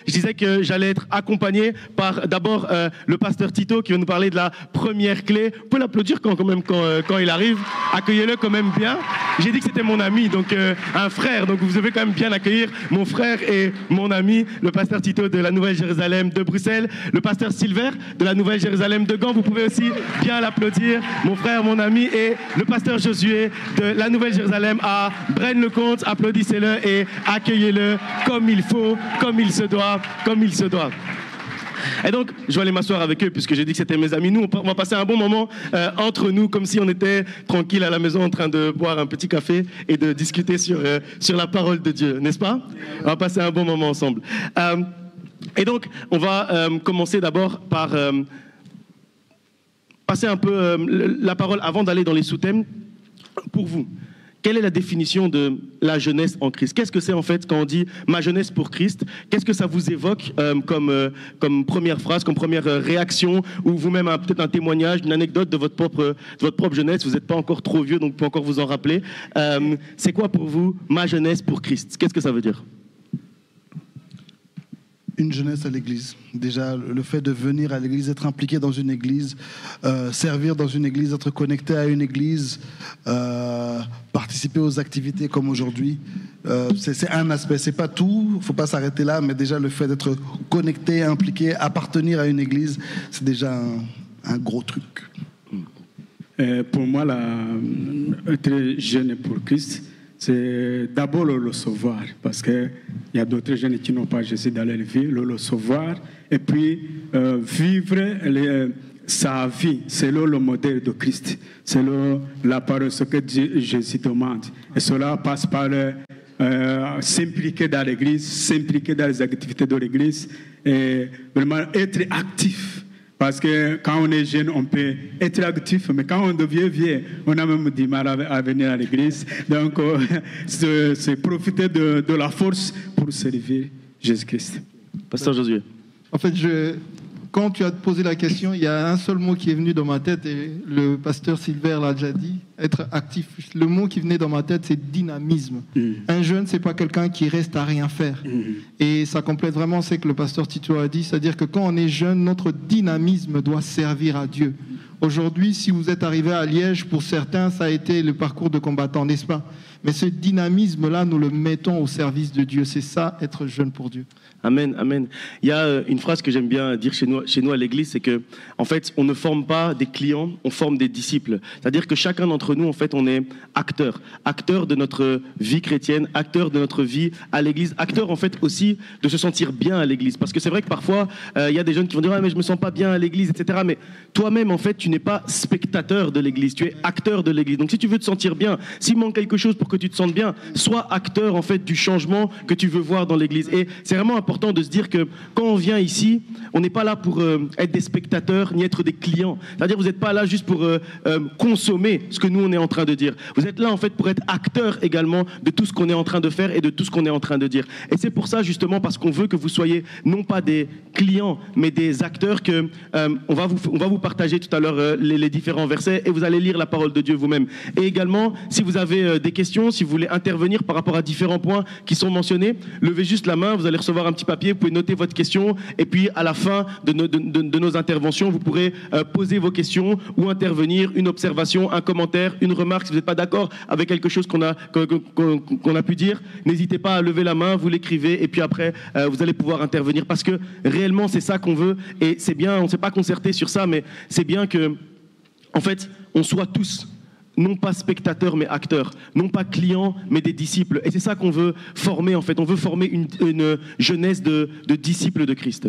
Je disais que j'allais être accompagné par d'abord le pasteur Tito qui va nous parler de la première clé. Vous pouvez l'applaudir quand il arrive. Accueillez-le quand même bien. J'ai dit que c'était mon ami, donc un frère. Donc vous devez quand même bien accueillir mon frère et mon ami, le pasteur Tito de la Nouvelle-Jérusalem de Bruxelles, le pasteur Silver de la Nouvelle-Jérusalem de Gand. Vous pouvez aussi bien l'applaudir, mon frère, mon ami, et le pasteur Josué de la Nouvelle-Jérusalem à Braine-le-Comte. Applaudissez-le et accueillez-le comme il faut, comme il se doit. Comme il se doit. Et donc, je vais aller m'asseoir avec eux puisque j'ai dit que c'était mes amis. Nous, on va passer un bon moment entre nous, comme si on était tranquille à la maison en train de boire un petit café et de discuter sur la parole de Dieu, n'est-ce pas? On va passer un bon moment ensemble. Et donc, on va commencer d'abord par passer un peu la parole avant d'aller dans les sous-thèmes. Pour vous, quelle est la définition de la jeunesse en Christ? Qu'est-ce que c'est en fait quand on dit ma jeunesse pour Christ? Qu'est-ce que ça vous évoque comme première phrase, comme première réaction, ou vous-même peut-être un témoignage, une anecdote de votre propre jeunesse? Vous n'êtes pas encore trop vieux, donc vous pouvez encore vous en rappeler. C'est quoi pour vous ma jeunesse pour Christ? Qu'est-ce que ça veut dire? Une jeunesse à l'église. Déjà, le fait de venir à l'église, être impliqué dans une église, servir dans une église, être connecté à une église, participer aux activités comme aujourd'hui, c'est un aspect. C'est pas tout, il ne faut pas s'arrêter là, mais déjà le fait d'être connecté, impliqué, appartenir à une église, c'est déjà un gros truc. Pour moi, être jeune pour Christ, c'est d'abord le recevoir, parce qu'il y a d'autres jeunes qui n'ont pas Jésus dans leur vie, le recevoir, et puis vivre sa vie selon le modèle de Christ, selon la parole, ce que Jésus demande. Et cela passe par s'impliquer dans l'Église, s'impliquer dans les activités de l'Église, et vraiment être actif. Parce que quand on est jeune, on peut être actif, mais quand on devient vieux, on a même du mal à venir à l'église. Donc, c'est profiter de la force pour servir Jésus-Christ. Pasteur Josué. En fait, quand tu as posé la question, il y a un seul mot qui est venu dans ma tête, et le pasteur Silver l'a déjà dit, être actif. Le mot qui venait dans ma tête, c'est dynamisme. Un jeune, c'est pas quelqu'un qui reste à rien faire. Et ça complète vraiment ce que le pasteur Tito a dit, c'est-à-dire que quand on est jeune, notre dynamisme doit servir à Dieu. Aujourd'hui, si vous êtes arrivé à Liège, pour certains, ça a été le parcours de combattant, n'est-ce pas? Mais ce dynamisme-là, nous le mettons au service de Dieu. C'est ça, être jeune pour Dieu. Amen, amen. Il y a une phrase que j'aime bien dire chez nous à l'église, c'est que, en fait, on ne forme pas des clients, on forme des disciples. C'est-à-dire que chacun d'entre nous, en fait, on est acteur de notre vie chrétienne, acteur de notre vie à l'église, acteur, en fait, aussi de se sentir bien à l'église. Parce que c'est vrai que parfois, il y a des jeunes qui vont dire, ah, mais je me sens pas bien à l'église, etc. Mais toi-même, en fait, tu n'es pas spectateur de l'église, tu es acteur de l'église. Donc, si tu veux te sentir bien, s'il manque quelque chose pour que tu te sentes bien, sois acteur, en fait, du changement que tu veux voir dans l'église. Et c'est vraiment important de se dire que quand on vient ici, on n'est pas là pour être des spectateurs ni être des clients. C'est-à-dire vous n'êtes pas là juste pour consommer ce que nous on est en train de dire. Vous êtes là en fait pour être acteur également de tout ce qu'on est en train de faire et de tout ce qu'on est en train de dire. Et c'est pour ça justement parce qu'on veut que vous soyez non pas des clients mais des acteurs que on va vous partager tout à l'heure les différents versets et vous allez lire la parole de Dieu vous-même. Et également si vous avez des questions, si vous voulez intervenir par rapport à différents points qui sont mentionnés, levez juste la main, vous allez recevoir un petit papier, vous pouvez noter votre question et puis à la fin de nos interventions, vous pourrez poser vos questions ou intervenir, une observation, un commentaire, une remarque. Si vous n'êtes pas d'accord avec quelque chose qu'on a pu dire, n'hésitez pas à lever la main, vous l'écrivez et puis après vous allez pouvoir intervenir parce que réellement c'est ça qu'on veut et c'est bien, on ne s'est pas concerté sur ça mais c'est bien que en fait on soit tous non pas spectateurs mais acteurs, non pas clients mais des disciples. Et c'est ça qu'on veut former en fait. On veut former une jeunesse de disciples de Christ.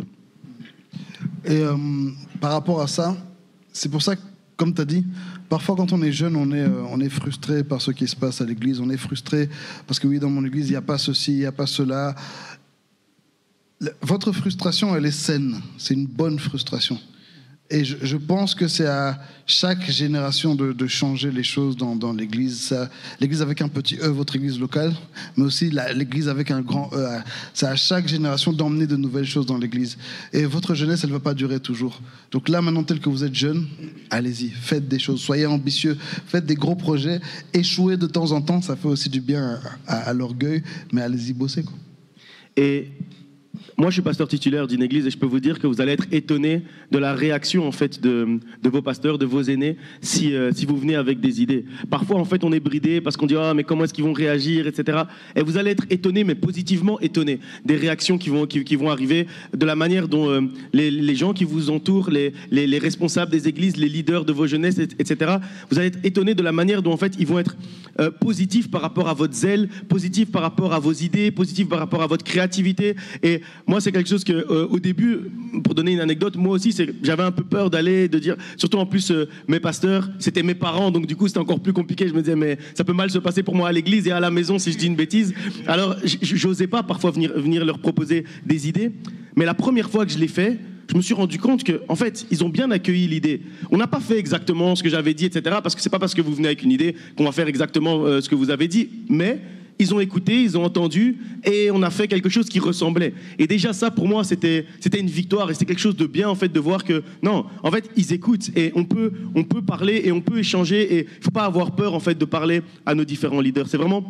Et par rapport à ça, c'est pour ça que, comme tu as dit, parfois quand on est jeune, on est frustré par ce qui se passe à l'église. On est frustré parce que oui, dans mon église, il n'y a pas ceci, il n'y a pas cela. Votre frustration, elle est saine. C'est une bonne frustration. Et je pense que c'est à chaque génération de changer les choses dans l'église. L'église avec un petit E, votre église locale, mais aussi l'église avec un grand E. C'est à chaque génération d'emmener de nouvelles choses dans l'église. Et votre jeunesse, elle ne va pas durer toujours. Donc là, maintenant, tel que vous êtes jeune, allez-y, faites des choses, soyez ambitieux, faites des gros projets, échouez de temps en temps, ça fait aussi du bien à l'orgueil, mais allez-y bosser, quoi. Et Moi, je suis pasteur titulaire d'une église et je peux vous dire que vous allez être étonné de la réaction en fait de vos pasteurs, de vos aînés, si vous venez avec des idées. Parfois, en fait, on est bridé parce qu'on dit ah mais comment est-ce qu'ils vont réagir, etc. Et vous allez être étonné, mais positivement étonné des réactions qui vont arriver, de la manière dont les gens qui vous entourent, les responsables des églises, les leaders de vos jeunesses, etc. Vous allez être étonné de la manière dont en fait ils vont être positifs par rapport à votre zèle, positifs par rapport à vos idées, positifs par rapport à votre créativité. Et moi, c'est quelque chose que, au début, pour donner une anecdote, moi aussi, j'avais un peu peur de dire, surtout en plus, mes pasteurs, c'était mes parents, donc du coup, c'était encore plus compliqué. Je me disais, mais ça peut mal se passer pour moi à l'église et à la maison si je dis une bêtise. Alors, j'osais pas parfois venir leur proposer des idées, mais la première fois que je l'ai fait, je me suis rendu compte que, en fait, ils ont bien accueilli l'idée. On n'a pas fait exactement ce que j'avais dit, etc., parce que c'est pas parce que vous venez avec une idée qu'on va faire exactement ce que vous avez dit, mais ils ont écouté, ils ont entendu, et on a fait quelque chose qui ressemblait. Et déjà ça, pour moi, c'était une victoire, et c'était quelque chose de bien, en fait, de voir que, non, en fait, ils écoutent, et on peut parler, et on peut échanger, et il ne faut pas avoir peur, en fait, de parler à nos différents leaders. C'est vraiment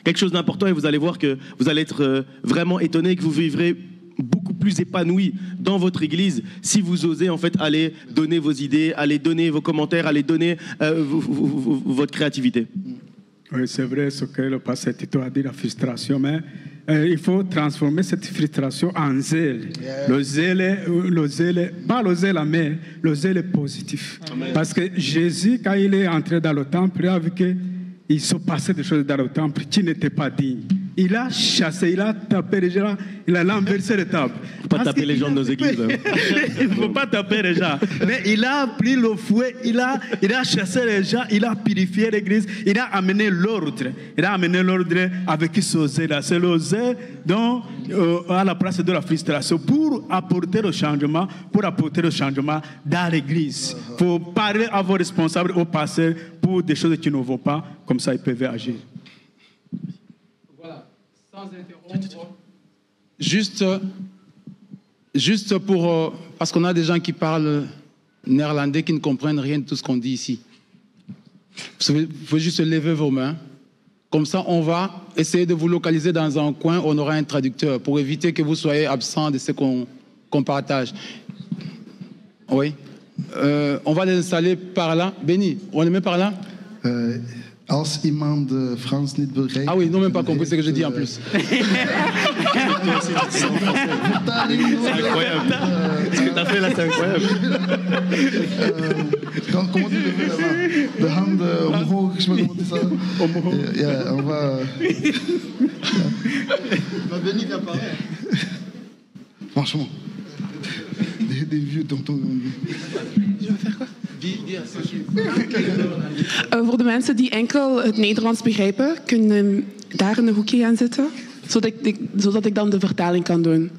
quelque chose d'important, et vous allez voir que vous allez être vraiment étonné, que vous vivrez beaucoup plus épanoui dans votre église si vous osez en fait aller donner vos idées, aller donner vos commentaires, aller donner votre créativité. Oui, c'est vrai ce que le pasteur Tito a dit, la frustration, mais il faut transformer cette frustration en zèle. Yeah. Le zèle, pas le zèle, mais le zèle positif. Amen. Parce que Jésus, quand il est entré dans le temple, il a vu qu'il se passait des choses dans le temple qui n'étaient pas dignes. Il a chassé, il a tapé les gens, il a renversé les tables. Il ne faut pas taper les gens de nos églises. Il ne faut pas taper les gens. Mais il a pris le fouet, il a chassé les gens, il a purifié l'église, il a amené l'ordre. Il a amené l'ordre avec ce zèle-là. C'est le zèle à la place de la frustration pour apporter le changement dans l'église. Il faut parler à vos responsables, aux pasteurs, pour des choses qui ne vont pas, comme ça ils peuvent agir. Sans interrompre, juste pour... parce qu'on a des gens qui parlent néerlandais qui ne comprennent rien de tout ce qu'on dit ici. Vous pouvez juste lever vos mains. Comme ça, on va essayer de vous localiser dans un coin où on aura un traducteur pour éviter que vous soyez absent de ce qu'on partage. Oui. On va les installer par là. Benny, on les met par là? Als iemand Frans niet begrijpt... Ah oui, non, même pas compris ce que je dis en plus. C'est incroyable. Ce que tu as fait là, c'est incroyable. Comment tu le fais là-bas? De hand omhoog, je sais pas comment tu dis ça. Ja, on va... Ma Benny vient apparaître. Franchement. Des vieux tontons. Je vais faire quoi? Voor de mensen die enkel het Nederlands begrijpen, kunnen daar in een hoekje gaan zitten, zodat ik dan de vertaling kan doen.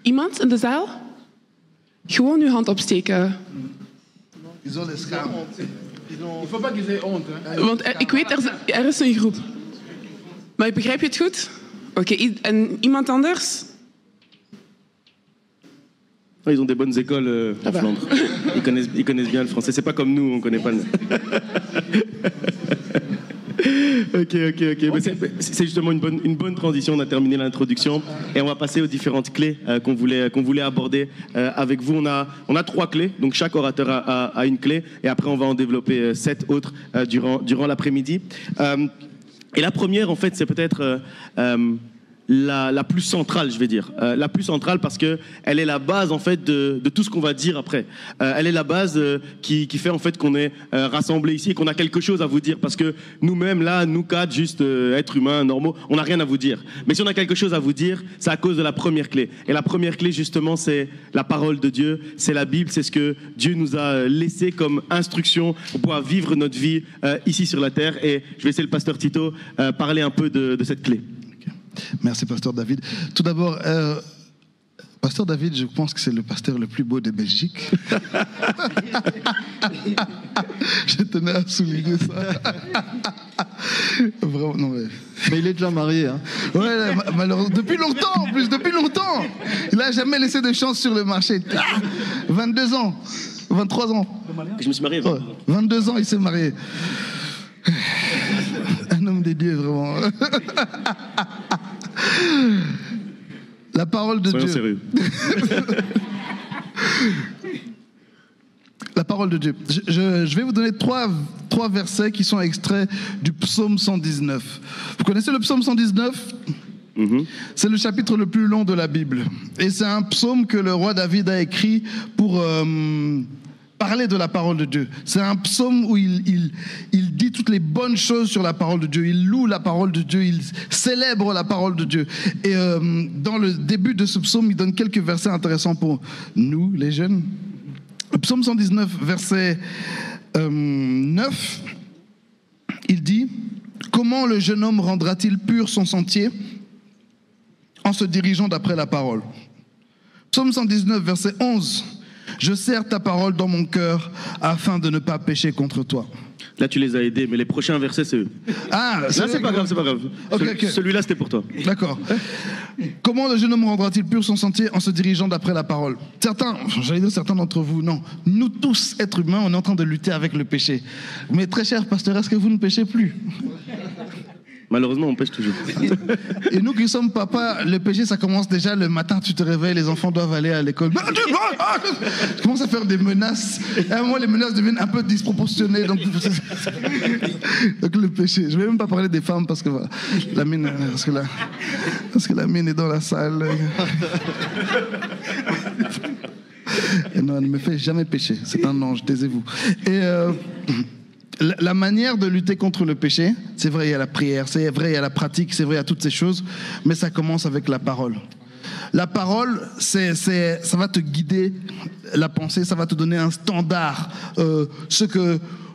Iemand in de zaal? Gewoon uw hand opsteken. Ils ont les schaam. Il faut pas qu'ils aient honte. Want ik weet, er is een groep. Maar begrijp je het goed? Oké, en iemand anders? Ils ont des bonnes écoles en Flandre. Ils connaissent bien le français. C'est pas comme nous, on connaît pas le... Ok. Mais c'est justement une bonne transition. On a terminé l'introduction et on va passer aux différentes clés qu'on voulait aborder avec vous. On a 3 clés, donc chaque orateur a une clé et après on va en développer 7 autres durant l'après-midi. Et la première, en fait, c'est peut-être... la plus centrale, je vais dire. La plus centrale parce qu'elle est la base, en fait, de tout ce qu'on va dire après. Elle est la base qui fait, en fait, qu'on est rassemblés ici et qu'on a quelque chose à vous dire. Parce que nous-mêmes, là, nous 4, juste êtres humains, normaux, on n'a rien à vous dire. Mais si on a quelque chose à vous dire, c'est à cause de la première clé. Et la première clé, justement, c'est la parole de Dieu, c'est la Bible, c'est ce que Dieu nous a laissé comme instruction pour pouvoir vivre notre vie ici sur la terre. Et je vais laisser le pasteur Tito parler un peu de cette clé. Merci, pasteur David. Tout d'abord, pasteur David, je pense que c'est le pasteur le plus beau de Belgique. Je tenais à souligner ça. Vraiment, non mais... Mais il est déjà marié. Hein. Ouais, malheureusement, depuis longtemps, en plus, depuis longtemps. Il n'a jamais laissé de chance sur le marché. 22 ans, 23 ans. Je me suis marié. 22 ans, il s'est marié. Un homme de Dieu, vraiment. La parole de Soyons Dieu. sérieux. La parole de Dieu. Je vais vous donner trois versets qui sont extraits du psaume 119. Vous connaissez le psaume 119 ? C'est le chapitre le plus long de la Bible. Et c'est un psaume que le roi David a écrit pour parler de la parole de Dieu. C'est un psaume où il dit toutes les bonnes choses sur la parole de Dieu. Il loue la parole de Dieu. Il célèbre la parole de Dieu. Et dans le début de ce psaume, il donne quelques versets intéressants pour nous, les jeunes. Le psaume 119, verset 9, il dit « Comment le jeune homme rendra-t-il pur son sentier en se dirigeant d'après la parole ?» Psaume 119, verset 11, « Je serre ta parole dans mon cœur afin de ne pas pécher contre toi. » Là, tu les as aidés, mais les prochains versets, c'est eux. Ah, Là, c'est pas grave, c'est pas grave. Ok. Celui-là, c'était pour toi. D'accord. Comment le jeune homme rendra-t-il pur son sentier en se dirigeant d'après la parole ? Certains d'entre vous, non. Nous tous, êtres humains, on est en train de lutter avec le péché. Mais très cher pasteur, est-ce que vous ne péchez plus ? Malheureusement, on pêche toujours. Et nous qui sommes papas, le péché, ça commence déjà le matin, tu te réveilles, les enfants doivent aller à l'école. Tu commences à faire des menaces. Et à un moment, les menaces deviennent un peu disproportionnées. Donc le péché. Je ne vais même pas parler des femmes parce que voilà, la mine, parce que la mine est dans la salle. Et non, elle ne me fait jamais pécher. C'est un ange, taisez-vous. Et la manière de lutter contre le péché, c'est vrai, il y a la prière, c'est vrai, il y a la pratique, c'est vrai, il y a toutes ces choses, mais ça commence avec la parole. La parole, ça va te guider la pensée, ça va te donner un standard,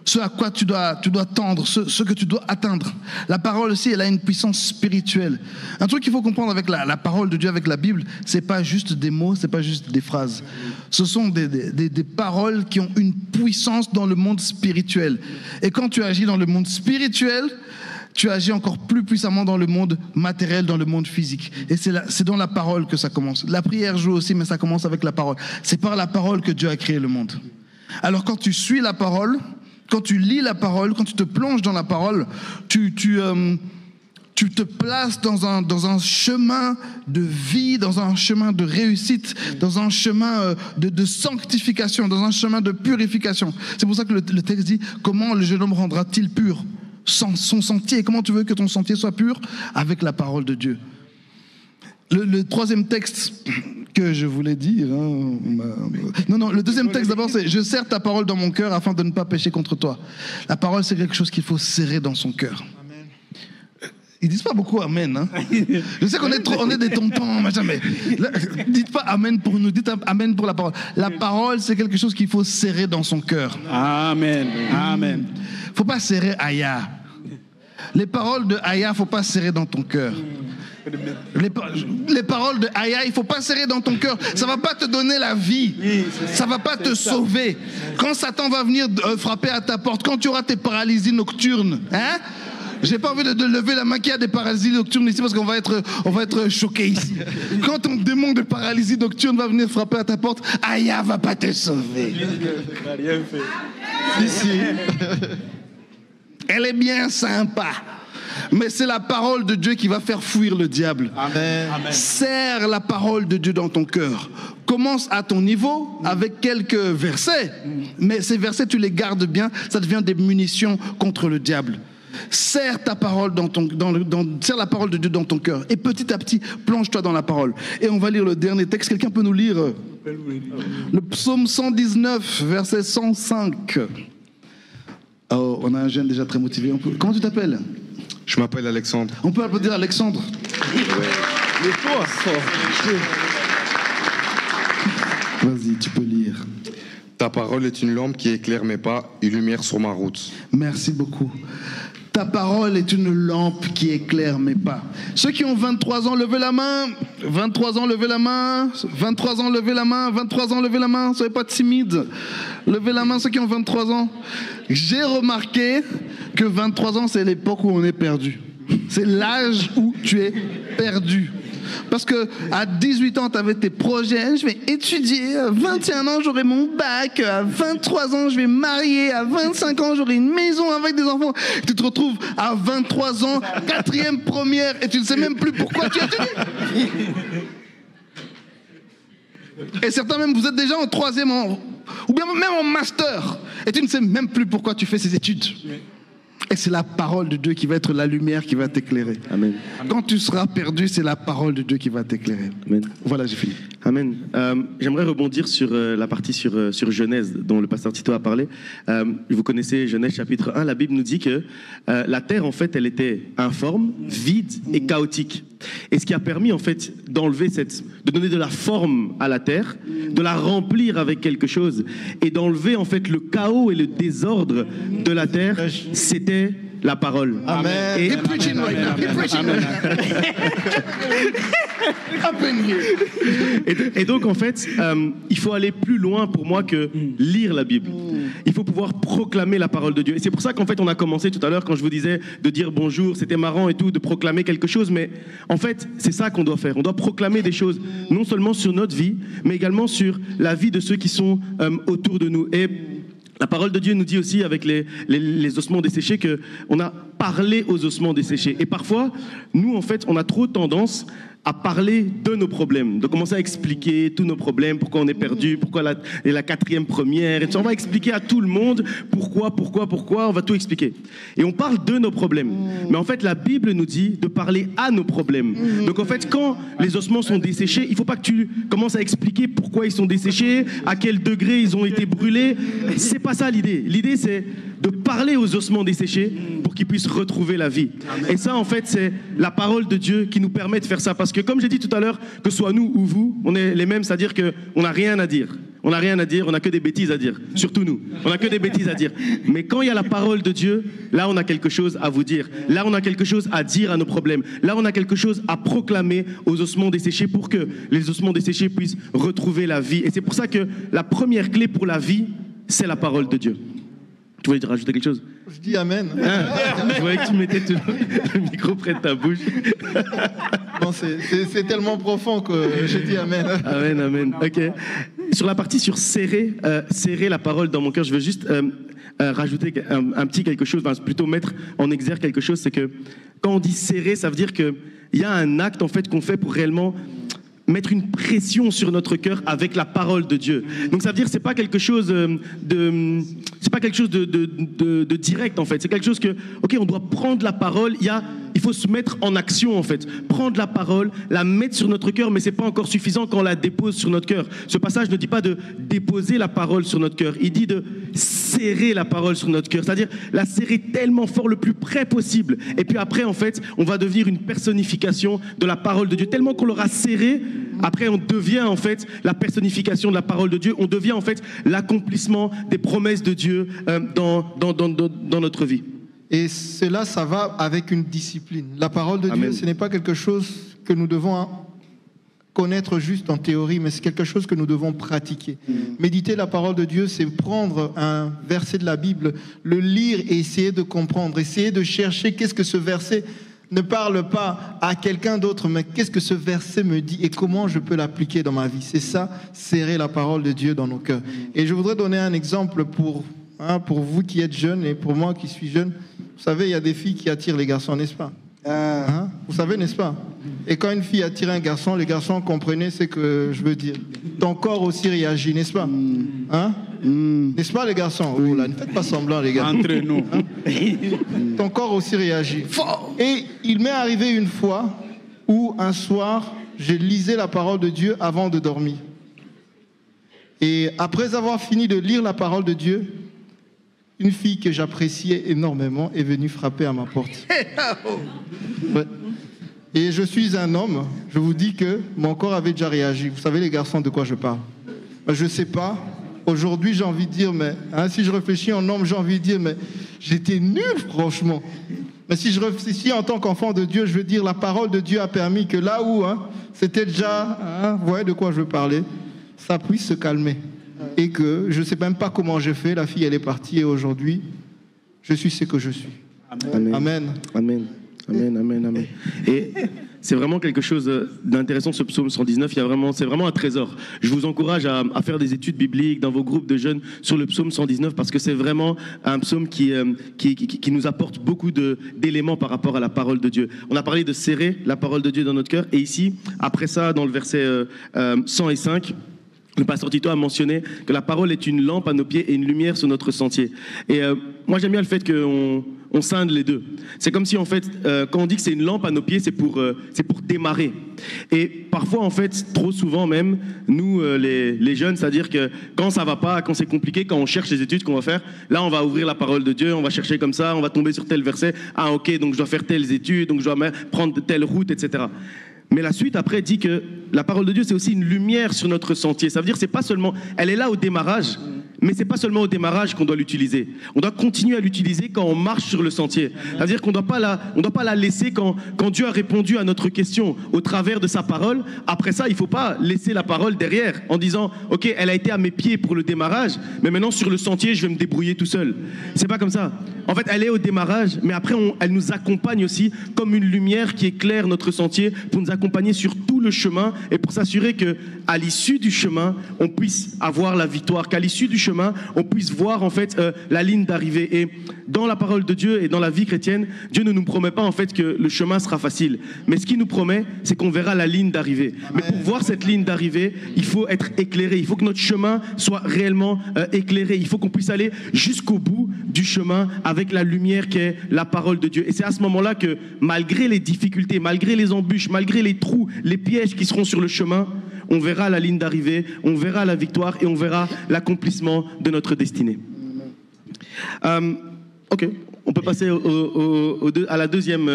ce à quoi tu dois tendre, ce que tu dois atteindre. La parole aussi, elle a une puissance spirituelle. Un truc qu'il faut comprendre avec la parole de Dieu, avec la Bible, c'est pas juste des mots, c'est pas juste des phrases. Ce sont des paroles qui ont une puissance dans le monde spirituel. Et quand tu agis dans le monde spirituel, tu agis encore plus puissamment dans le monde matériel, dans le monde physique. Et c'est dans la parole que ça commence. La prière joue aussi, mais ça commence avec la parole. C'est par la parole que Dieu a créé le monde. Alors quand tu suis la parole, quand tu lis la parole, quand tu te plonges dans la parole, tu te places dans un chemin de vie, dans un chemin de réussite, dans un chemin de sanctification, dans un chemin de purification. C'est pour ça que le texte dit « Comment le jeune homme rendra-t-il pur son sentier ?» Comment tu veux que ton sentier soit pur ? Avec la parole de Dieu. Le troisième texte que je voulais dire... Non, le deuxième texte d'abord, c'est « Je serre ta parole dans mon cœur afin de ne pas pécher contre toi ». La parole, c'est quelque chose qu'il faut serrer dans son cœur. Ils disent pas beaucoup amen. Hein. Je sais qu'on est des tontons, machin, mais dites pas amen pour nous, dites amen pour la parole. La parole, c'est quelque chose qu'il faut serrer dans son cœur. Amen. Amen. Faut pas serrer Aya. Les paroles de Aya, faut pas serrer dans ton cœur. Les paroles de Aya, il faut pas serrer dans ton cœur. Ça va pas te donner la vie. Ça va pas te sauver. Quand Satan va venir frapper à ta porte, quand tu auras tes paralysies nocturnes, hein? J'ai pas envie de lever la main qui a des paralysies nocturnes ici parce qu'on va être choqués ici. Quand ton démon de paralysie nocturne va venir frapper à ta porte, Aya va pas te sauver. Ici. Elle est bien sympa. Mais c'est la parole de Dieu qui va faire fuir le diable. Amen. Serre la parole de Dieu dans ton cœur. Commence à ton niveau avec quelques versets. Mais ces versets, tu les gardes bien. Ça devient des munitions contre le diable. Serre ta parole serre la parole de Dieu dans ton cœur. Et petit à petit, plonge-toi dans la parole. Et on va lire le dernier texte. Quelqu'un peut nous lire le psaume 119, verset 105. Oh, on a un jeune déjà très motivé. Comment tu t'appelles ? Je m'appelle Alexandre. On peut applaudir Alexandre. Vas-y, tu peux lire. Ta parole est une lampe qui éclaire mes pas, une lumière sur ma route. Merci beaucoup. Ta parole est une lampe qui éclaire mes pas. Ceux qui ont 23 ans, levez la main. 23 ans, levez la main. 23 ans, levez la main. 23 ans, levez la main. Soyez pas timides. Levez la main ceux qui ont 23 ans. J'ai remarqué que 23 ans, c'est l'époque où on est perdu. C'est l'âge où tu es perdu. Parce qu'à 18 ans, tu avais tes projets, je vais étudier, à 21 ans, j'aurai mon bac, à 23 ans, je vais me marier, à 25 ans, j'aurai une maison avec des enfants. Tu te retrouves à 23 ans, 4e, première, et tu ne sais même plus pourquoi tu étudies. Et certains même, vous êtes déjà en 3e ou bien même en master. Et tu ne sais même plus pourquoi tu fais ces études. Et c'est la parole de Dieu qui va être la lumière qui va t'éclairer. Amen. Quand tu seras perdu, c'est la parole de Dieu qui va t'éclairer. Amen. Voilà, j'ai fini. Amen. J'aimerais rebondir sur la partie sur Genèse dont le pasteur Tito a parlé. Vous connaissez Genèse chapitre 1, la Bible nous dit que la terre, en fait, elle était informe, vide et chaotique. Et ce qui a permis, en fait, de donner de la forme à la terre, de la remplir avec quelque chose et d'enlever, en fait, le chaos et le désordre de la terre, c'était la parole. Amen. Et, He's preaching right now. He's preaching right now. Up in here. et donc, en fait, il faut aller plus loin pour moi que lire la Bible. Il faut pouvoir proclamer la parole de Dieu. Et c'est pour ça qu'en fait, on a commencé tout à l'heure, quand je vous disais de dire bonjour, c'était marrant et tout, de proclamer quelque chose. Mais en fait, c'est ça qu'on doit faire. On doit proclamer des choses, non seulement sur notre vie, mais également sur la vie de ceux qui sont autour de nous. Et la parole de Dieu nous dit aussi, avec les ossements desséchés, qu'on a parlé aux ossements desséchés. Et parfois, nous, en fait, on a trop tendance à parler de nos problèmes, de commencer à expliquer tous nos problèmes, pourquoi on est perdu, pourquoi la 4e première, et tout. On va expliquer à tout le monde pourquoi, on va tout expliquer. Et on parle de nos problèmes. Mais en fait, la Bible nous dit de parler à nos problèmes. Donc en fait, quand les ossements sont desséchés, il ne faut pas que tu commences à expliquer pourquoi ils sont desséchés, à quel degré ils ont été brûlés. C'est pas ça l'idée. L'idée, c'est de parler aux ossements desséchés pour qu'ils puissent retrouver la vie. Et ça, en fait, c'est la parole de Dieu qui nous permet de faire ça. Parce que, comme j'ai dit tout à l'heure, que ce soit nous ou vous, on est les mêmes, c'est-à-dire qu'on n'a rien à dire. On n'a rien à dire, on n'a que des bêtises à dire. Surtout nous, on n'a que des bêtises à dire. Mais quand il y a la parole de Dieu, là, on a quelque chose à vous dire. Là, on a quelque chose à dire à nos problèmes. Là, on a quelque chose à proclamer aux ossements desséchés pour que les ossements desséchés puissent retrouver la vie. Et c'est pour ça que la première clé pour la vie, c'est la parole de Dieu. Tu voulais rajouter quelque chose? Je dis Amen. Je voyais que tu mettais le micro près de ta bouche. Non, c'est tellement profond que je dis Amen. Amen, amen. Ok. Sur la partie sur serrer la parole dans mon cœur, je veux juste rajouter un petit quelque chose, enfin, plutôt mettre en exergue quelque chose, c'est que quand on dit serrer, ça veut dire qu'il y a un acte en fait qu'on fait pour réellement mettre une pression sur notre cœur avec la parole de Dieu. Donc ça veut dire que c'est pas quelque chose de direct en fait. C'est quelque chose que, ok, on doit prendre la parole. Il faut se mettre en action en fait. Prendre la parole, la mettre sur notre cœur, mais c'est pas encore suffisant quand on la dépose sur notre cœur. Ce passage ne dit pas de déposer la parole sur notre cœur. Il dit de serrer la parole sur notre cœur. C'est-à-dire la serrer tellement fort, le plus près possible. Et puis après, en fait, on va devenir une personnification de la parole de Dieu. Tellement qu'on l'aura serrée, après on devient en fait la personnification de la parole de Dieu. On devient en fait l'accomplissement des promesses de Dieu dans notre vie. Et cela, ça va avec une discipline. La parole de Dieu, ce n'est pas quelque chose que nous devons connaître juste en théorie, mais c'est quelque chose que nous devons pratiquer. Méditer la parole de Dieu, c'est prendre un verset de la Bible, le lire et essayer de comprendre, essayer de chercher qu'est-ce que ce verset ne parle pas à quelqu'un d'autre, mais qu'est-ce que ce verset me dit et comment je peux l'appliquer dans ma vie. C'est ça, serrer la parole de Dieu dans nos cœurs. Et je voudrais donner un exemple pour vous qui êtes jeunes et pour moi qui suis jeune. Vous savez, il y a des filles qui attirent les garçons, n'est-ce pas? Vous savez, n'est-ce pas? Et quand une fille attire un garçon, les garçons, comprenez ce que je veux dire. Ton corps aussi réagit, n'est-ce pas? N'est-ce pas, les garçons? Oh là, ne faites pas semblant, les gars. Entre nous. Ton corps aussi réagit. Et il m'est arrivé une fois où, un soir, je lisais la parole de Dieu avant de dormir. Et après avoir fini de lire la parole de Dieu, une fille que j'appréciais énormément est venue frapper à ma porte. Ouais. Et je suis un homme, je vous dis que mon corps avait déjà réagi. Vous savez, les garçons, de quoi je parle? Je ne sais pas. Aujourd'hui, j'ai envie de dire, mais si je réfléchis en homme, j'ai envie de dire, mais j'étais nul, franchement. Mais si je réfléchis en tant qu'enfant de Dieu, je veux dire, la parole de Dieu a permis que là où c'était déjà, vous voyez de quoi je veux parler, ça puisse se calmer. Et que je ne sais même pas comment j'ai fait, la fille elle est partie et aujourd'hui, je suis ce que je suis. Amen. Amen. Amen. Amen, amen, amen. Et c'est vraiment quelque chose d'intéressant, ce psaume 119. C'est vraiment un trésor. Je vous encourage à faire des études bibliques dans vos groupes de jeunes sur le psaume 119 parce que c'est vraiment un psaume qui nous apporte beaucoup d'éléments par rapport à la parole de Dieu. On a parlé de serrer la parole de Dieu dans notre cœur et ici, après ça, dans le verset 105, Le pasteur Tito a mentionné que la parole est une lampe à nos pieds et une lumière sur notre sentier. Et moi, j'aime bien le fait qu'on scinde les deux. C'est comme si, en fait, quand on dit que c'est une lampe à nos pieds, c'est pour démarrer. Et parfois, en fait, trop souvent même, nous, les jeunes, c'est-à-dire que quand ça va pas, quand c'est compliqué, quand on cherche les études qu'on va faire, là, on va ouvrir la parole de Dieu, on va chercher comme ça, on va tomber sur tel verset. Ah, ok, donc je dois faire telles études, donc je dois prendre telle route, etc. Mais la suite, après, dit que la parole de Dieu, c'est aussi une lumière sur notre sentier. Ça veut dire que c'est pas seulement... Elle est là au démarrage, mais c'est pas seulement au démarrage qu'on doit l'utiliser. On doit continuer à l'utiliser quand on marche sur le sentier. C'est-à-dire qu'on ne doit pas la laisser quand Dieu a répondu à notre question au travers de sa parole. Après ça, il ne faut pas laisser la parole derrière en disant « Ok, elle a été à mes pieds pour le démarrage, mais maintenant sur le sentier, je vais me débrouiller tout seul. » C'est pas comme ça. En fait, elle est au démarrage, mais après, elle nous accompagne aussi comme une lumière qui éclaire notre sentier pour nous accompagner sur tout le chemin et pour s'assurer qu'à l'issue du chemin, on puisse avoir la victoire, qu'à l'issue du chemin, on puisse voir en fait la ligne d'arrivée. Et dans la parole de Dieu et dans la vie chrétienne, Dieu ne nous promet pas en fait que le chemin sera facile. Mais ce qu'il nous promet, c'est qu'on verra la ligne d'arrivée. Mais pour voir cette ligne d'arrivée, il faut être éclairé. Il faut que notre chemin soit réellement éclairé. Il faut qu'on puisse aller jusqu'au bout du chemin avec la lumière qui est la parole de Dieu. Et c'est à ce moment-là que malgré les difficultés, malgré les embûches, malgré les trous, les pièges qui seront sur le chemin, on verra la ligne d'arrivée, on verra la victoire et on verra l'accomplissement de notre destinée. Ok, on peut passer à la deuxième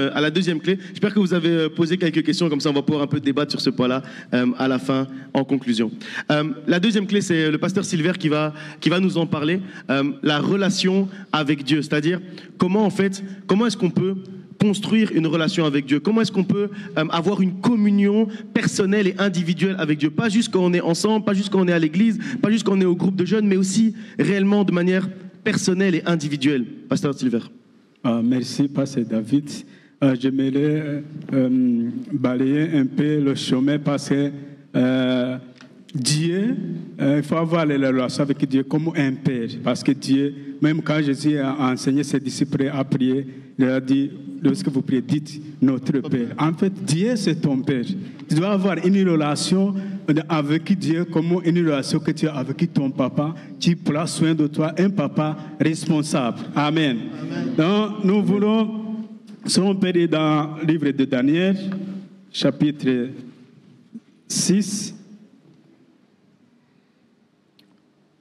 clé. J'espère que vous avez posé quelques questions, comme ça on va pouvoir un peu débattre sur ce point-là à la fin, en conclusion. La deuxième clé, c'est le pasteur Silver qui va nous en parler, la relation avec Dieu, c'est-à-dire comment est-ce qu'on peut construire une relation avec Dieu, comment est-ce qu'on peut avoir une communion personnelle et individuelle avec Dieu, pas juste quand on est ensemble, pas juste quand on est à l'église, pas juste quand on est au groupe de jeunes, mais aussi réellement de manière personnelle et individuelle. Pasteur Silver. Merci, Pasteur David. J'aimerais balayer un peu le chemin parce que Dieu, il faut avoir la relation avec Dieu comme un père. Parce que Dieu, même quand Jésus a enseigné ses disciples à prier, il a dit, lorsque vous priez, dites notre Père. En fait, Dieu, c'est ton Père. Tu dois avoir une relation avec Dieu comme une relation que tu as avec ton papa, qui prend soin de toi, un papa responsable. Amen. Donc, nous voulons, si on peut lire dans le livre de Daniel, chapitre 6,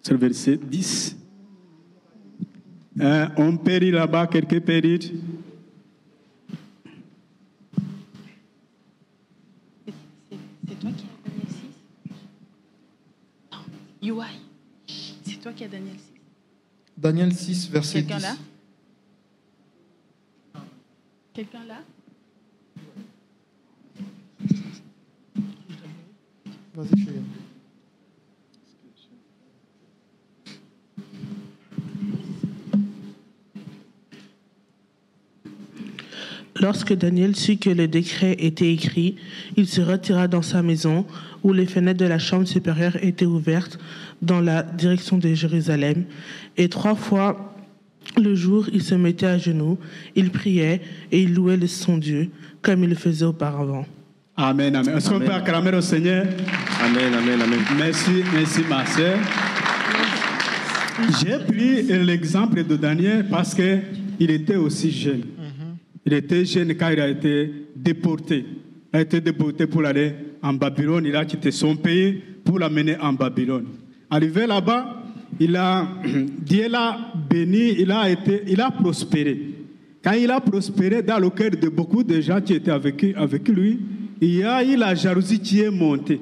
sur le verset 10. On peut lire là-bas quelques périodes. C'est toi qui as Daniel 6? Non, UI. C'est toi qui as Daniel 6. Daniel 6, verset 10. Quelqu'un là? Quelqu'un là? Vas-y, chérie. Lorsque Daniel sut que le décret était écrit, il se retira dans sa maison, où les fenêtres de la chambre supérieure étaient ouvertes dans la direction de Jérusalem. Et 3 fois le jour, il se mettait à genoux, il priait et il louait son Dieu, comme il le faisait auparavant. Amen, amen. Est-ce qu'on peut acclamer au Seigneur? Amen, amen, amen. Merci, ma sœur. J'ai pris l'exemple de Daniel parce qu'il était aussi jeune. Il était jeune quand il a été déporté. Il a été déporté pour aller en Babylone. Il a quitté son pays pour l'amener en Babylone. Arrivé là-bas, Dieu l'a béni, il a prospéré. Quand il a prospéré dans le cœur de beaucoup de gens qui étaient avec lui, il y a eu la jalousie qui est montée.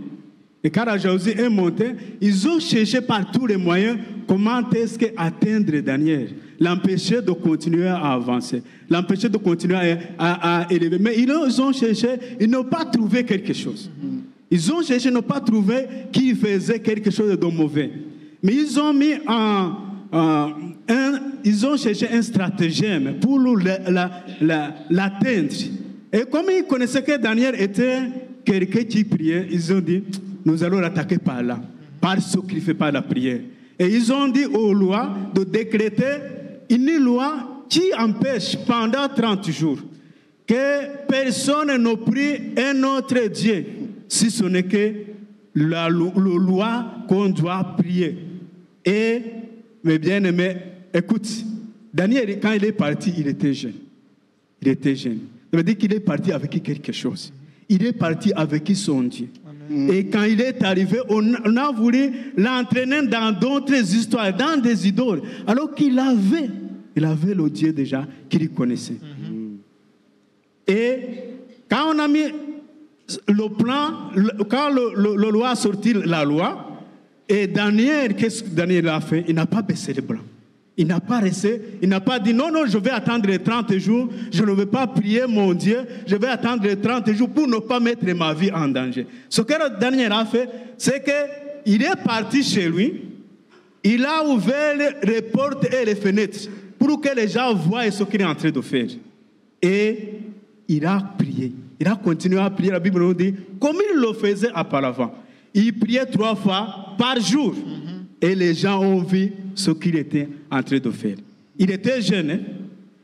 Et quand la jalousie est montée, ils ont cherché par tous les moyens comment est-ce qu'atteindre Daniel, l'empêcher de continuer à avancer, l'empêcher de continuer à élever. Mais ils ont cherché, ils n'ont pas trouvé quelque chose. Ils ont cherché, ils n'ont pas trouvé qu'il faisait quelque chose de mauvais. Mais ils ont mis ils ont cherché un stratagème pour l'atteindre. Et comme ils connaissaient que Daniel était quelqu'un qui priait, ils ont dit, nous allons l'attaquer par là, par ce qu'il fait par la prière. Et ils ont dit aux lois de décréter une loi qui empêche pendant 30 jours que personne ne prie un autre Dieu, si ce n'est que la loi qu'on doit prier. Et, mes bien-aimés, écoute, Daniel, quand il est parti, il était jeune. Il était jeune. Ça veut dire qu'il est parti avec quelque chose. Il est parti avec son Dieu. Et quand il est arrivé, on a voulu l'entraîner dans d'autres histoires, dans des idoles, alors qu'il avait le Dieu déjà qu'il connaissait. Et quand on a mis le plan, quand le loi a sorti la loi, et Daniel, qu'est-ce que Daniel a fait? Il n'a pas baissé les bras. Il n'a pas resté, il n'a pas dit non, je vais attendre les 30 jours, je ne vais pas prier mon Dieu, je vais attendre les 30 jours pour ne pas mettre ma vie en danger. Ce que Daniel a fait, c'est qu'il est parti chez lui, il a ouvert les portes et les fenêtres pour que les gens voient ce qu'il est en train de faire. Et il a prié, il a continué à prier, la Bible nous dit, comme il le faisait auparavant. Il priait 3 fois par jour. Et les gens ont vu ce qu'il était en train de faire. Il était jeune. Hein?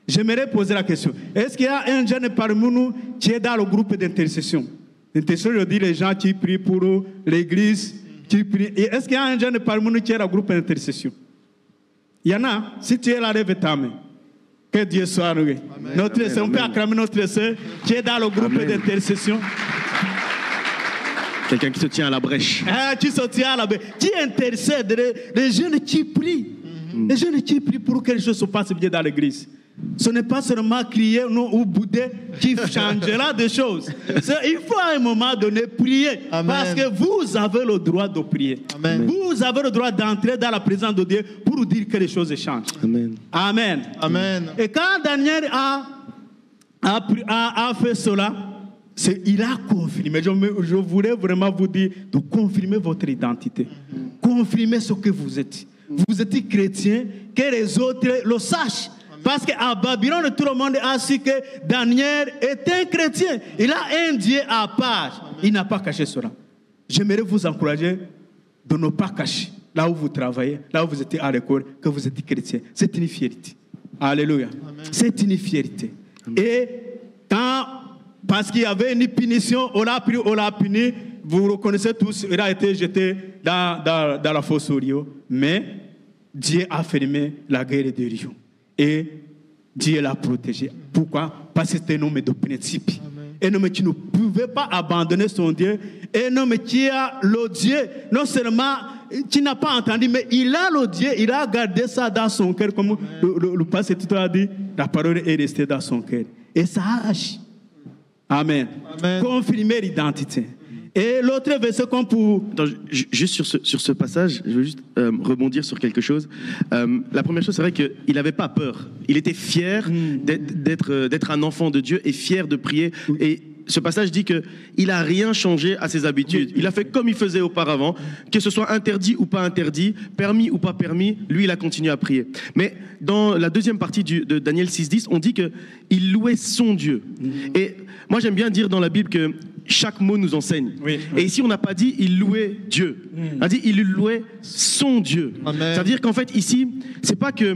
J'aimerais poser la question. Est-ce qu'il y a un jeune parmi nous qui est dans le groupe d'intercession? L'intercession, je dis les gens qui prient pour l'église. Est-ce qu'il y a un jeune parmi nous qui est dans le groupe d'intercession? Il y en a. Si tu es là, lève ta main. Que Dieu soit loué. On peut acclamer notre sœur qui est dans le groupe d'intercession. Quelqu'un qui se tient à la brèche. Qui se tient à la brèche. Qui intercède. Les jeunes qui prient. Les jeunes qui prient pour que quelque chose se passe bien dans l'église. Ce n'est pas seulement crier ou bouder qui changera des choses. Il faut à un moment donné prier. Amen. Parce que vous avez le droit de prier. Amen. Vous avez le droit d'entrer dans la présence de Dieu pour dire que les choses changent. Amen. Amen. Amen. Et quand Daniel a fait cela, il a confirmé. Je voulais vraiment vous dire de confirmer votre identité. Confirmer ce que vous êtes. Vous êtes chrétien, que les autres le sachent. Parce qu'à Babylone, tout le monde a su que Daniel est un chrétien. Il a un Dieu à part. Il n'a pas caché cela. J'aimerais vous encourager de ne pas cacher là où vous travaillez, là où vous êtes à l'école, que vous êtes chrétien. C'est une fierté. Alléluia. Amen. C'est une fierté. Amen. Et parce qu'il y avait une punition, on l'a puni, vous reconnaissez tous, il a été jeté dans la fosse au Rio. Mais Dieu a fermé la guerre de Rio. Et Dieu l'a protégé. Pourquoi? Parce que c'était un homme de principe. Un homme qui ne pouvait pas abandonner son Dieu. Un homme qui a le Dieu, non seulement qui n'a pas entendu, mais il a le Dieu, il a gardé ça dans son cœur. Comme le pasteur tout a dit, la parole est restée dans son cœur. Et ça a agi. Amen. Amen. Confirmer l'identité. Et l'autre verset qu'on pour... Juste sur ce passage, je veux juste rebondir sur quelque chose. La première chose, c'est vrai qu'il n'avait pas peur. Il était fier d'être un enfant de Dieu et fier de prier. Et ce passage dit qu'il n'a rien changé à ses habitudes. Il a fait comme il faisait auparavant, que ce soit interdit ou pas interdit, permis ou pas permis, lui, il a continué à prier. Mais dans la deuxième partie de Daniel 6.10, on dit qu'il louait son Dieu. Et moi, j'aime bien dire dans la Bible que chaque mot nous enseigne. Oui. Et ici, on n'a pas dit il louait Dieu. On a dit il louait son Dieu. Amen. Ça veut dire qu'en fait, ici, c'est pas que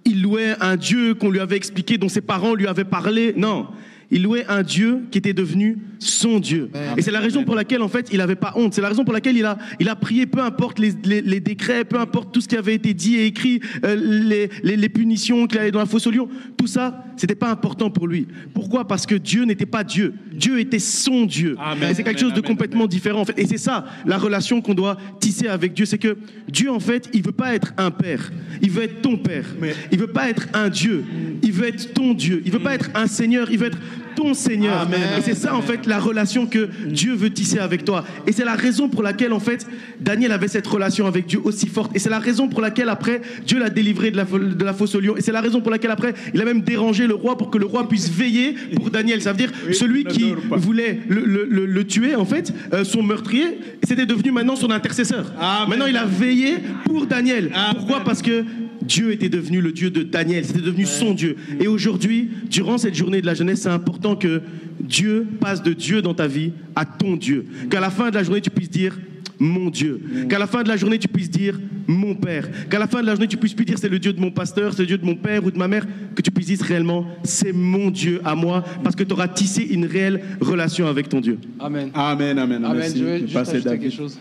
il louait un Dieu qu'on lui avait expliqué, dont ses parents lui avaient parlé. Non. Il louait un Dieu qui était devenu son Dieu. Amen. Et c'est la raison pour laquelle, en fait, il n'avait pas honte. C'est la raison pour laquelle il a prié, peu importe les décrets, peu importe tout ce qui avait été dit et écrit, les punitions qu'il allait dans la fosse au lion. Tout ça, c'était pas important pour lui. Pourquoi? Parce que Dieu n'était pas Dieu. Dieu était son Dieu. Amen. Et c'est quelque chose de complètement différent, en fait. Et c'est ça, la relation qu'on doit tisser avec Dieu. C'est que Dieu, en fait, il veut pas être un père. Il veut être ton père. Il veut pas être un Dieu. Il veut être ton Dieu. Il veut pas être un Seigneur. Il veut être ton Seigneur. Amen. Et c'est ça, en fait, la relation que Dieu veut tisser avec toi. Et c'est la raison pour laquelle, en fait, Daniel avait cette relation avec Dieu aussi forte. Et c'est la raison pour laquelle, après, Dieu l'a délivré de la fosse au lion. Et c'est la raison pour laquelle, après, il a même dérangé le roi pour que le roi puisse veiller pour Daniel. Ça veut dire, celui qui voulait le tuer, en fait, son meurtrier, c'était devenu maintenant son intercesseur. Amen. Maintenant, il a veillé pour Daniel. Amen. Pourquoi? Parce que Dieu était devenu le Dieu de Daniel, c'était devenu son Dieu. Et aujourd'hui, durant cette journée de la jeunesse, c'est important que Dieu passe de Dieu dans ta vie à ton Dieu. Qu'à la fin de la journée, tu puisses dire mon Dieu. Qu'à la fin de la journée, tu puisses dire mon Père. Qu'à la fin de la journée, tu puisses plus dire c'est le Dieu de mon pasteur, c'est le Dieu de mon père ou de ma mère, que tu puisses dire réellement c'est mon Dieu à moi, parce que tu auras tissé une réelle relation avec ton Dieu. Amen. Amen, amen. Amen. Merci. Je vais juste ajouter quelque chose.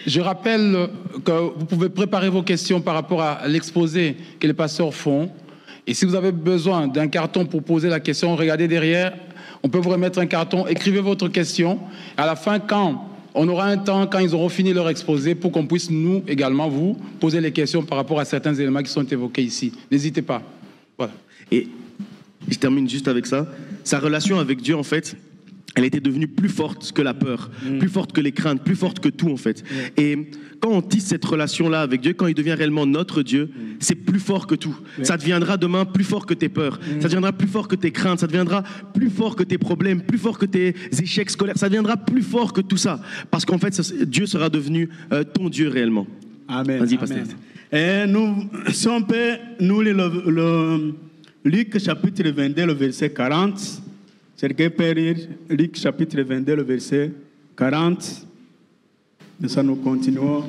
Je rappelle que vous pouvez préparer vos questions par rapport à l'exposé que les pasteurs font. Et si vous avez besoin d'un carton pour poser la question, regardez derrière. On peut vous remettre un carton, écrivez votre question. À la fin, quand on aura un temps, quand ils auront fini leur exposé, pour qu'on puisse, nous, également, vous, poser les questions par rapport à certains éléments qui sont évoqués ici. N'hésitez pas. Voilà. Et je termine juste avec ça. Sa relation avec Dieu, en fait, elle était devenue plus forte que la peur, plus forte que les craintes, plus forte que tout, en fait. Et quand on tisse cette relation-là avec Dieu, quand il devient réellement notre Dieu, c'est plus fort que tout. Ça deviendra demain plus fort que tes peurs, ça deviendra plus fort que tes craintes, ça deviendra plus fort que tes problèmes, plus fort que tes échecs scolaires, ça deviendra plus fort que tout ça. Parce qu'en fait, Dieu sera devenu ton Dieu réellement. Amen. Vas-y, Amen. pasteur. Et nous, si on peut, nous lire le Luc chapitre 22, le verset 40. Quelqu'un peut lire Luc chapitre 22, le verset 40. Et ça, nous continuons.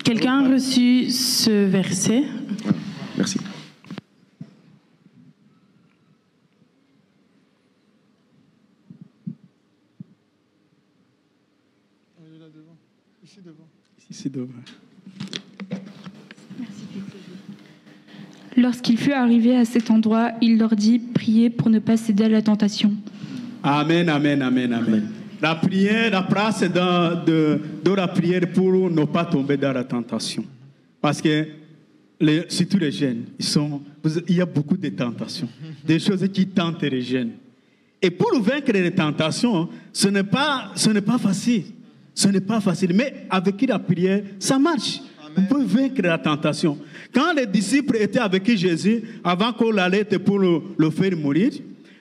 Quelqu'un a reçu ce verset? Merci. Ici devant. Lorsqu'il fut arrivé à cet endroit, il leur dit « Priez pour ne pas céder à la tentation. » Amen, amen, amen, amen. La prière, la place de la prière pour ne pas tomber dans la tentation. Parce que, surtout les jeunes, il y a beaucoup de tentations, des choses qui tentent les jeunes. Et pour vaincre les tentations, ce n'est pas facile. Ce n'est pas facile, mais avec la prière, ça marche. Amen. On peut vaincre la tentation. Quand les disciples étaient avec Jésus, avant qu'on l'allait pour le faire mourir,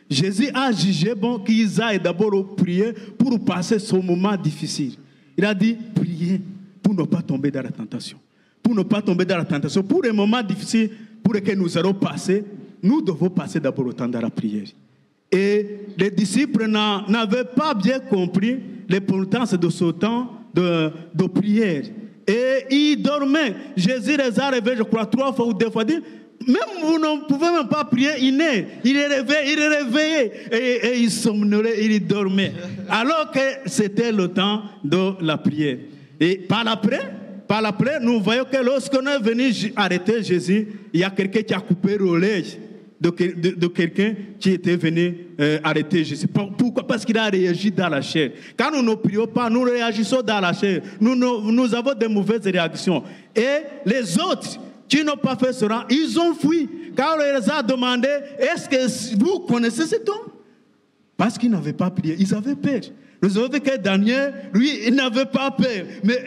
Jésus a jugé bon qu'ils aillent d'abord prier pour passer ce moment difficile. Il a dit, priez pour ne pas tomber dans la tentation. Pour ne pas tomber dans la tentation. Pour les moments difficiles pour lesquels nous allons passer, nous devons passer d'abord le temps dans la prière. Et les disciples n'avaient pas bien compris l'importance de ce temps de prière. Et ils dormaient. Jésus les a réveillés, je crois, 3 fois ou 2 fois. Dit, même vous ne pouvez même pas prier, il est réveillé. Et il somnolait, il dormait. Alors que c'était le temps de la prière. Et par l'après, nous voyons que lorsqu'on est venu arrêter Jésus, il y a quelqu'un qui a coupé l'oreille de quelqu'un qui était venu arrêter Jésus. Pourquoi? Parce qu'il a réagi dans la chair. Quand nous ne prions pas, nous réagissons dans la chair. Nous avons de mauvaises réactions. Et les autres qui n'ont pas fait cela, ils ont fui. Quand on les a demandé, est-ce que vous connaissez cet homme? Parce qu'ils n'avaient pas prié, ils avaient peur. Nous avons vu que Daniel, lui, il n'avait pas peur. Mais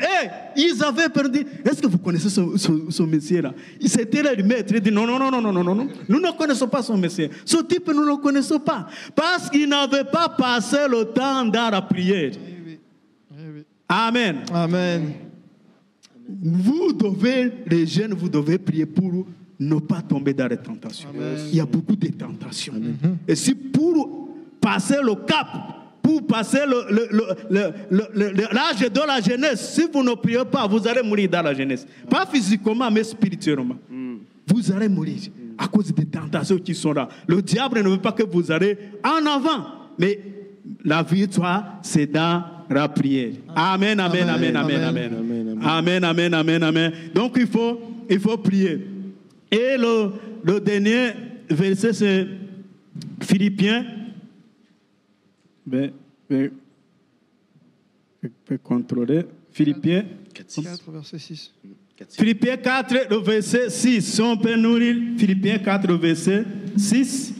ils avaient peur. Est-ce que vous connaissez ce Messie-là? C'était le maître. Il dit non. Nous ne connaissons pas son Messie. Ce type, nous ne le connaissons pas. Parce qu'il n'avait pas passé le temps dans la prière. Amen. Amen. Vous devez, les jeunes, vous devez prier pour ne pas tomber dans les tentations. Amen. Il y a beaucoup de tentations. Amen. Et si pour passer le cap, pour passer l'âge de la jeunesse, si vous ne priez pas, vous allez mourir dans la jeunesse. Pas physiquement, mais spirituellement. Vous allez mourir à cause des tentations qui sont là. Le diable ne veut pas que vous allez en avant. Mais la victoire, c'est dans la prière. Amen, amen, amen, amen, amen. Amen, amen, amen, amen. Donc il faut prier. Et le dernier verset, c'est Philippiens. Peut contrôler. Philippiens 4, verset 6. Philippiens 4, le verset 6. Si on peut nous lire Philippiens 4, le verset 6.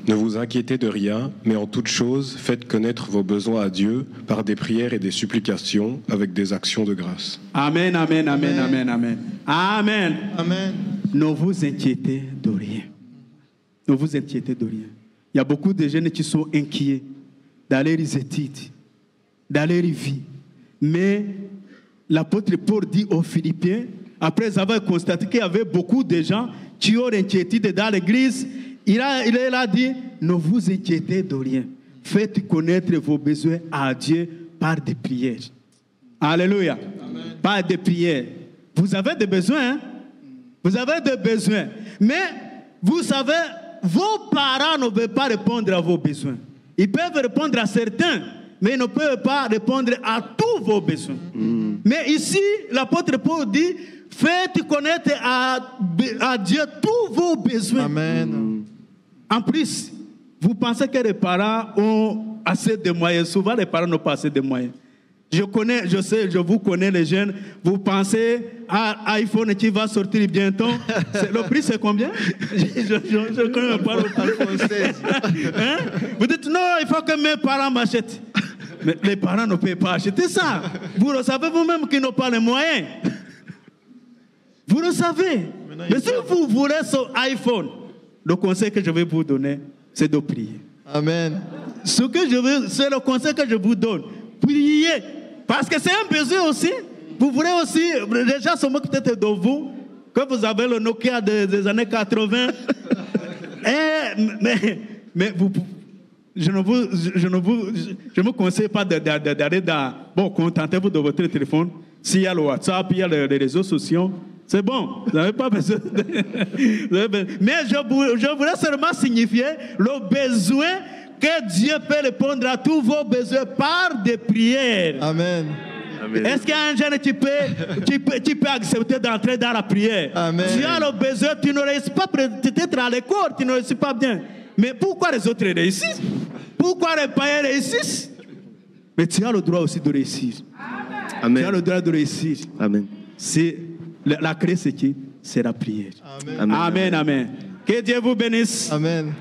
Ne vous inquiétez de rien, mais en toute chose, faites connaître vos besoins à Dieu par des prières et des supplications avec des actions de grâce. Amen, amen, amen, amen, amen. Amen. Amen. Ne vous inquiétez de rien. Ne vous inquiétez de rien. Il y a beaucoup de jeunes qui sont inquiets dans leurs études, dans leur vie. Mais l'apôtre Paul dit aux Philippiens, après avoir constaté qu'il y avait beaucoup de gens qui ont inquiétude dans l'église, il a dit, ne vous inquiétez de rien. Faites connaître vos besoins à Dieu par des prières. Alléluia. Pas de prière. Vous avez des besoins. Hein? Vous avez des besoins. Mais vous savez, vos parents ne peuvent pas répondre à vos besoins. Ils peuvent répondre à certains, mais ils ne peuvent pas répondre à tous vos besoins. Mais ici, l'apôtre Paul dit, faites connaître à Dieu tous vos besoins. Amen. En plus, vous pensez que les parents ont assez de moyens. Souvent, les parents n'ont pas assez de moyens. Je vous connais les jeunes. Vous pensez à iPhone qui va sortir bientôt. Le prix, c'est combien? Je connais pas le prix. iPhone 16. Hein? Vous dites, non, il faut que mes parents m'achètent. Mais les parents ne peuvent pas acheter ça. Vous le savez vous-même qu'ils n'ont pas les moyens. Vous le savez. Mais si vous voulez ce iPhone, le conseil que je vais vous donner, c'est de prier. Amen. C'est le conseil que je vous donne. Priez. Parce que c'est un besoin aussi. Vous voulez aussi, les gens se moquent peut-être de vous, que vous avez le Nokia des années 80. Mais vous, je ne vous conseille pas d'aller dans... Bon, contentez-vous de votre téléphone. S'il y a le WhatsApp, il y a les réseaux sociaux, c'est bon. Vous n'avez pas besoin Mais je voulais seulement signifier le besoin que Dieu peut répondre à tous vos besoins par des prières. Amen. Est-ce qu'il y a un jeune qui peut accepter d'entrer dans la prière? Amen. Tu as le besoin, tu ne réussis pas peut-être à l'école, tu ne réussis pas bien. Mais pourquoi les autres réussissent? Pourquoi les païens réussissent? Mais tu as le droit aussi de réussir. Amen. Tu as le droit de réussir. Amen. La clé, c'est qui? C'est la prière. Amen. Amen, amen. Que Dieu vous bénisse. Amen.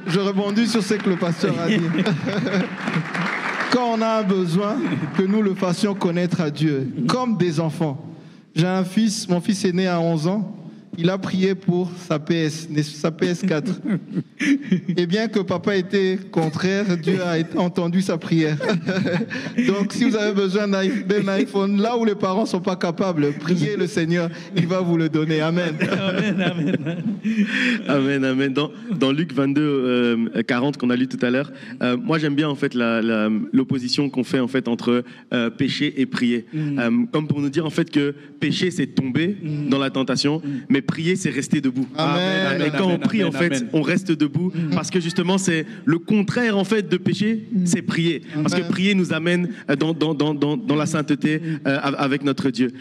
Je rebondis sur ce que le pasteur a dit. Quand on a un besoin, que nous le fassions connaître à Dieu, comme des enfants. J'ai un fils, mon fils est né à 11 ans. Il a prié pour sa PS4. Et bien que papa était contraire, Dieu a entendu sa prière. Donc si vous avez besoin d'un iPhone, là où les parents ne sont pas capables, priez le Seigneur, il va vous le donner. Amen. Amen, amen. Amen, amen. Dans Luc 22, 40 qu'on a lu tout à l'heure, moi j'aime bien en fait l'opposition qu'on fait en fait entre péché et prier. Comme pour nous dire en fait que péché c'est tomber dans la tentation, mais prier c'est rester debout. Amen. Et quand on prie en fait, on reste debout parce que justement c'est le contraire en fait de péché, c'est prier. Parce que prier nous amène dans la sainteté avec notre Dieu.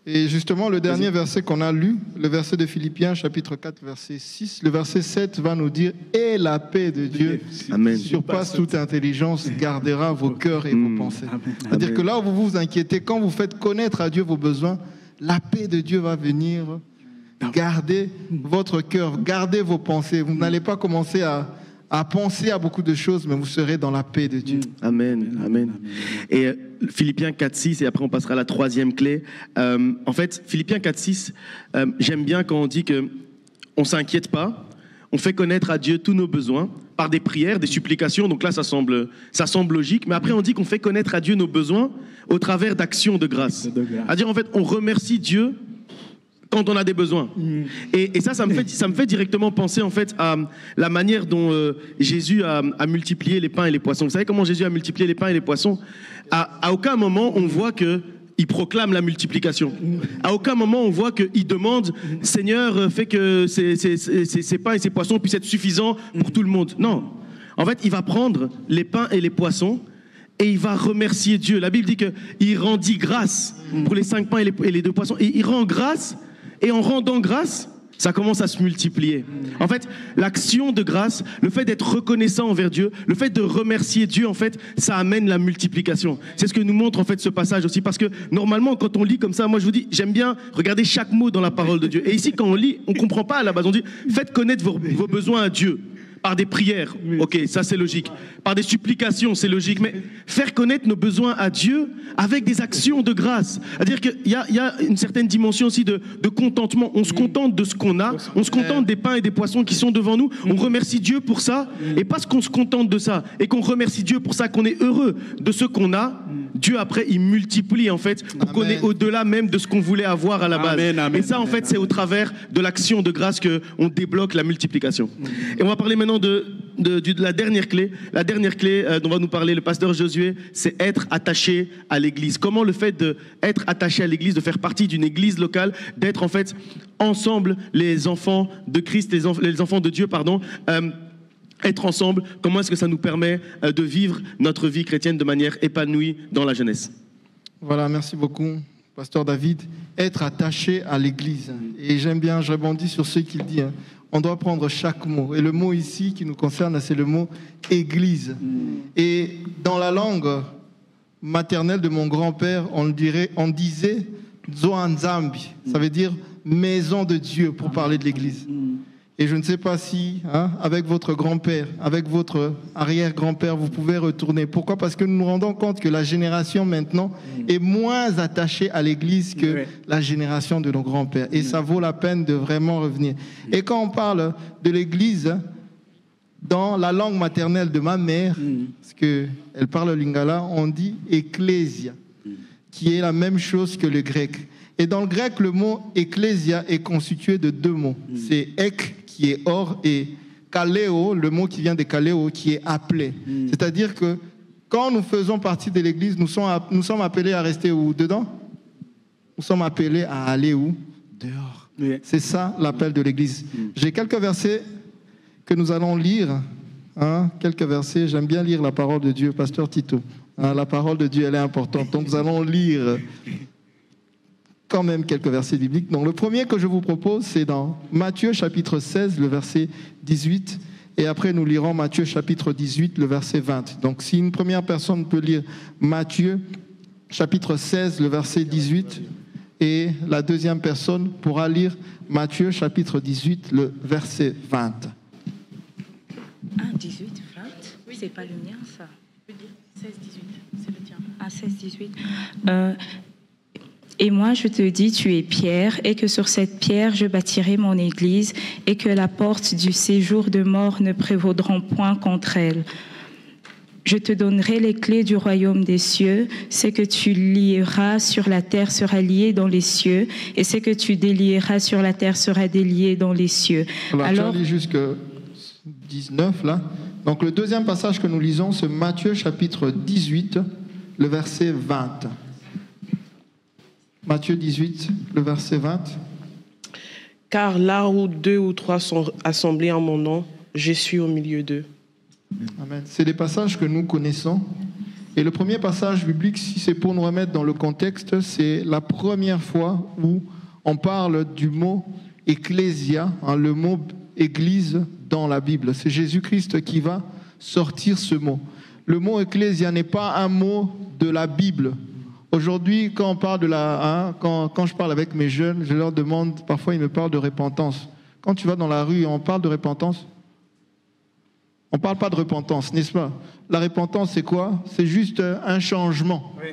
Et justement, le dernier verset qu'on a lu, le verset de Philippiens, chapitre 4, verset 6, le verset 7 va nous dire « Et la paix de Dieu, Amen, surpasse toute intelligence, gardera vos cœurs et vos pensées. » C'est-à-dire que là où vous vous inquiétez, quand vous faites connaître à Dieu vos besoins, la paix de Dieu va venir garder votre cœur, garder vos pensées. Vous n'allez pas commencer à penser à beaucoup de choses, mais vous serez dans la paix de Dieu. Amen, amen. Et Philippiens 4.6, et après on passera à la troisième clé. En fait, Philippiens 4.6, j'aime bien quand on dit qu'on ne s'inquiète pas, on fait connaître à Dieu tous nos besoins par des prières, des supplications. Donc là, ça semble logique. Mais après, on dit qu'on fait connaître à Dieu nos besoins au travers d'actions de grâce. C'est-à-dire, en fait, on remercie Dieu quand on a des besoins. Et ça me fait directement penser en fait à la manière dont Jésus a multiplié les pains et les poissons. Vous savez comment Jésus a multiplié les pains et les poissons? À aucun moment on voit qu'il proclame la multiplication. À aucun moment on voit qu'il demande « Seigneur, fais que ces pains et ces poissons puissent être suffisants pour tout le monde ». Non. En fait, il va prendre les pains et les poissons et il va remercier Dieu. La Bible dit qu'il rendit grâce pour les 5 pains et les 2 poissons. Et il rend grâce. Et en rendant grâce, ça commence à se multiplier. En fait, l'action de grâce, le fait d'être reconnaissant envers Dieu, le fait de remercier Dieu, en fait, ça amène la multiplication. C'est ce que nous montre en fait ce passage aussi, parce que normalement, quand on lit comme ça, moi je vous dis, j'aime bien regarder chaque mot dans la parole de Dieu. Et ici, quand on lit, on comprend pas à la base. On dit, faites connaître vos besoins à Dieu. Par des prières, ok, ça c'est logique. Par des supplications, c'est logique. Mais faire connaître nos besoins à Dieu avec des actions de grâce. C'est-à-dire qu'il y a une certaine dimension aussi de contentement. On se contente de ce qu'on a. On se contente des pains et des poissons qui sont devant nous. On remercie Dieu pour ça. Et parce qu'on se contente de ça et qu'on remercie Dieu pour ça, qu'on est heureux de ce qu'on a, Dieu après il multiplie en fait pour qu'on est au-delà même de ce qu'on voulait avoir à la base. Et ça en fait c'est au travers de l'action de grâce qu'on débloque la multiplication. Et on va parler maintenant de la dernière clé. La dernière clé dont va nous parler le pasteur Josué, c'est être attaché à l'église. Comment le fait d'être attaché à l'église, de faire partie d'une église locale, d'être en fait ensemble les enfants de Christ, les enfants de Dieu, pardon, être ensemble, comment est-ce que ça nous permet de vivre notre vie chrétienne de manière épanouie dans la jeunesse? Voilà, merci beaucoup, pasteur David. Être attaché à l'église. Et j'aime bien, je rebondis sur ce qu'il dit. On doit prendre chaque mot. Et le mot ici qui nous concerne, c'est le mot église. Et dans la langue maternelle de mon grand-père, on disait Zoanzambi. Ça veut dire maison de Dieu pour parler de l'église. Et je ne sais pas si, avec votre grand-père, avec votre arrière-grand-père, vous pouvez retourner. Pourquoi? Parce que nous nous rendons compte que la génération maintenant est moins attachée à l'église que la génération de nos grands-pères. Et ça vaut la peine de vraiment revenir. Et quand on parle de l'église, dans la langue maternelle de ma mère, parce qu'elle parle lingala, on dit ecclésia, qui est la même chose que le grec. Et dans le grec, le mot ecclésia est constitué de deux mots. C'est ek, qui est hors, et kaleo, le mot qui vient de kaleo, qui est appelé. C'est-à-dire que quand nous faisons partie de l'église, nous sommes appelés à rester où? Dedans? Nous sommes appelés à aller où? Dehors. C'est ça l'appel de l'église. J'ai quelques versets que nous allons lire. Quelques versets, j'aime bien lire la parole de Dieu, pasteur Tito. La parole de Dieu, elle est importante. Donc nous allons lire quand même quelques versets bibliques. Donc le premier que je vous propose, c'est dans Matthieu chapitre 16, le verset 18. Et après, nous lirons Matthieu chapitre 18, le verset 20. Donc si une première personne peut lire Matthieu chapitre 16, le verset 18, et la deuxième personne pourra lire Matthieu chapitre 18, le verset 20. 18, 20, c'est pas le mien, ça. 16, 18, c'est le tien. 16, 18. Et moi, je te dis, tu es Pierre, et que sur cette pierre, je bâtirai mon église, et que la porte du séjour de mort ne prévaudront point contre elle. Je te donnerai les clés du royaume des cieux. Ce que tu lieras sur la terre sera lié dans les cieux, et ce que tu délieras sur la terre sera délié dans les cieux. Alors tu lis jusqu'à 19, là. Donc le deuxième passage que nous lisons, c'est Matthieu chapitre 18, le verset 20. Matthieu 18, le verset 20. Car là où 2 ou 3 sont assemblés en mon nom, je suis au milieu d'eux. Amen. C'est des passages que nous connaissons. Et le premier passage biblique, si c'est pour nous remettre dans le contexte, c'est la première fois où on parle du mot ecclésia, le mot église dans la Bible. C'est Jésus-Christ qui va sortir ce mot. Le mot ecclésia n'est pas un mot de la Bible. Aujourd'hui, quand on parle quand je parle avec mes jeunes, je leur demande, parfois ils me parlent de repentance. Quand tu vas dans la rue, on parle de repentance? On ne parle pas de repentance, n'est-ce pas? La repentance, c'est quoi? C'est juste un changement. Oui.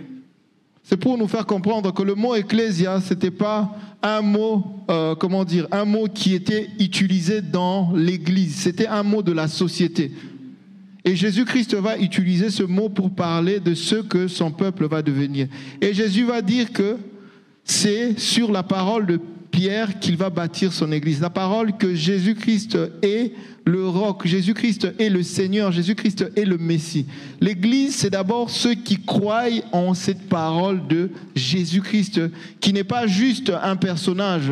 C'est pour nous faire comprendre que le mot ecclésia, ce n'était pas un mot, un mot qui était utilisé dans l'Église. C'était un mot de la société. Et Jésus-Christ va utiliser ce mot pour parler de ce que son peuple va devenir. Et Jésus va dire que c'est sur la parole de Pierre qu'il va bâtir son église. La parole que Jésus-Christ est le roc, Jésus-Christ est le Seigneur, Jésus-Christ est le Messie. L'église, c'est d'abord ceux qui croient en cette parole de Jésus-Christ, qui n'est pas juste un personnage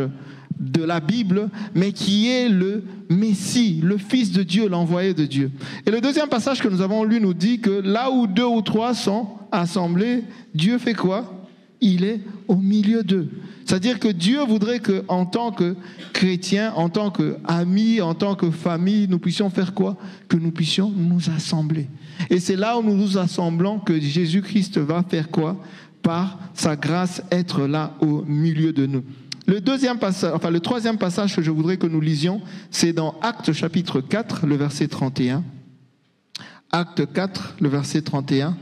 de la Bible, mais qui est le Messie, le Fils de Dieu, l'envoyé de Dieu. Et le deuxième passage que nous avons lu nous dit que là où 2 ou 3 sont assemblés, Dieu fait quoi? Il est au milieu d'eux. C'est-à-dire que Dieu voudrait qu'en tant que chrétiens, en tant qu'amis, en tant que famille, nous puissions faire quoi? Que nous puissions nous assembler. Et c'est là où nous nous assemblons que Jésus-Christ va faire quoi? Par sa grâce, être là au milieu de nous. Le troisième passage que je voudrais que nous lisions, c'est dans Actes chapitre 4, le verset 31. Actes 4, le verset 31.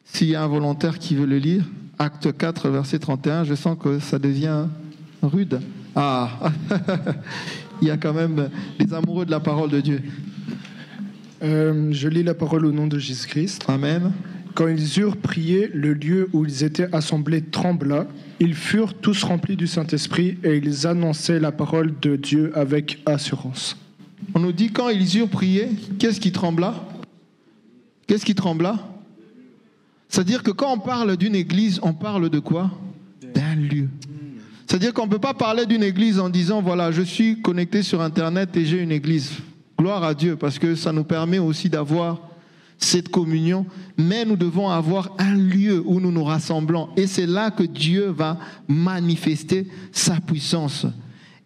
S'il y a un volontaire qui veut le lire, Actes 4, verset 31, je sens que ça devient rude. Il y a quand même les amoureux de la parole de Dieu. Je lis la parole au nom de Jésus-Christ. Amen. Quand ils eurent prié, le lieu où ils étaient assemblés trembla. Ils furent tous remplis du Saint-Esprit et ils annonçaient la parole de Dieu avec assurance. On nous dit quand ils eurent prié, qu'est-ce qui trembla? Qu'est-ce qui trembla? C'est-à-dire que quand on parle d'une église, on parle de quoi? D'un lieu. C'est-à-dire qu'on ne peut pas parler d'une église en disant, voilà, je suis connecté sur Internet et j'ai une église. Gloire à Dieu, parce que ça nous permet aussi d'avoir cette communion. Mais nous devons avoir un lieu où nous nous rassemblons. Et c'est là que Dieu va manifester sa puissance.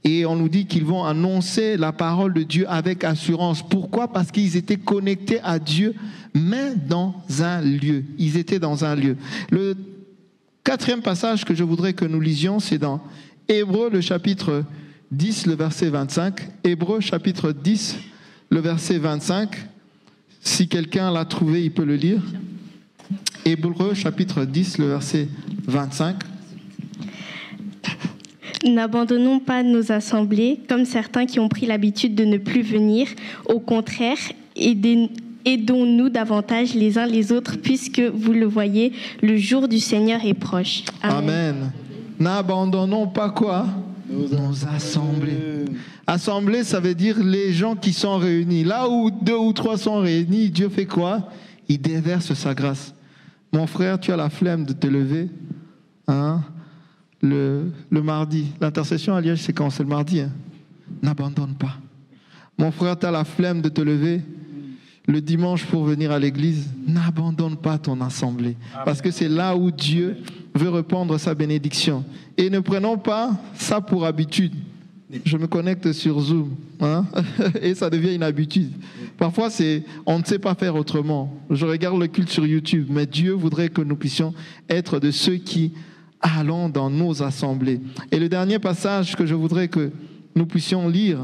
Et on nous dit qu'ils vont annoncer la parole de Dieu avec assurance. Pourquoi? Parce qu'ils étaient connectés à Dieu, mais dans un lieu. Ils étaient dans un lieu. Le quatrième passage que je voudrais que nous lisions, c'est dans Hébreux, le chapitre 10, le verset 25. Hébreux, chapitre 10, le verset 25. Si quelqu'un l'a trouvé, il peut le lire. Hébreux, chapitre 10, le verset 25. N'abandonnons pas nos assemblées, comme certains qui ont pris l'habitude de ne plus venir. Au contraire, aidons-nous davantage les uns les autres, puisque, vous le voyez, le jour du Seigneur est proche. Amen. Amen. N'abandonnons pas quoi? Nos assemblées. Assemblée, ça veut dire les gens qui sont réunis. Là où 2 ou 3 sont réunis, Dieu fait quoi? Il déverse sa grâce. Mon frère, tu as la flemme de te lever, hein? Le mardi. L'intercession à Liège, c'est quand? C'est le mardi. Hein? N'abandonne pas. Mon frère, tu as la flemme de te lever le dimanche pour venir à l'église. N'abandonne pas ton assemblée. Parce que c'est là où Dieu veut répandre sa bénédiction. Et ne prenons pas ça pour habitude. Je me connecte sur Zoom, hein? Et ça devient une habitude. Parfois, on ne sait pas faire autrement. Je regarde le culte sur YouTube, mais Dieu voudrait que nous puissions être de ceux qui allons dans nos assemblées. Et le dernier passage que je voudrais que nous puissions lire,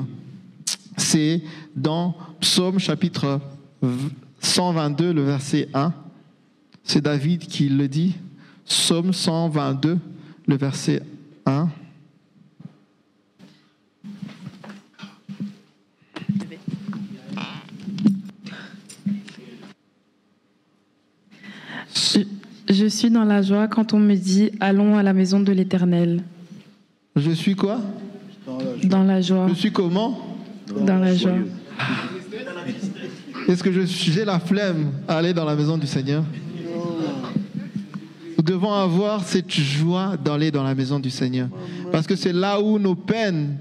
c'est dans Psaume chapitre 122, le verset 1. C'est David qui le dit. Psaume 122, le verset 1. Je suis dans la joie quand on me dit « Allons à la maison de l'Éternel ». Je suis quoi? Dans la joie. Je suis comment? Dans la joie. Est-ce que j'ai la flemme à aller dans la maison du Seigneur? Nous devons avoir cette joie d'aller dans la maison du Seigneur. Parce que c'est là où nos peines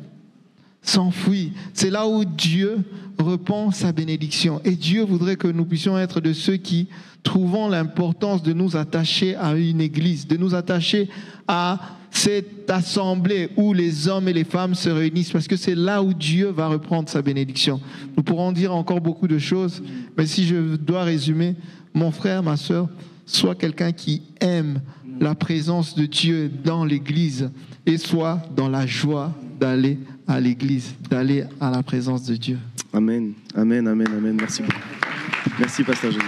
s'enfuient. C'est là où Dieu répand sa bénédiction. Et Dieu voudrait que nous puissions être de ceux qui trouvons l'importance de nous attacher à une église, de nous attacher à cette assemblée où les hommes et les femmes se réunissent, parce que c'est là où Dieu va reprendre sa bénédiction. Nous pourrons dire encore beaucoup de choses, mais si je dois résumer, mon frère, ma soeur, sois quelqu'un qui aime la présence de Dieu dans l'église et sois dans la joie d'aller à l'église, d'aller à la présence de Dieu. Amen, amen, amen, amen. Merci beaucoup. Merci, Pasteur José.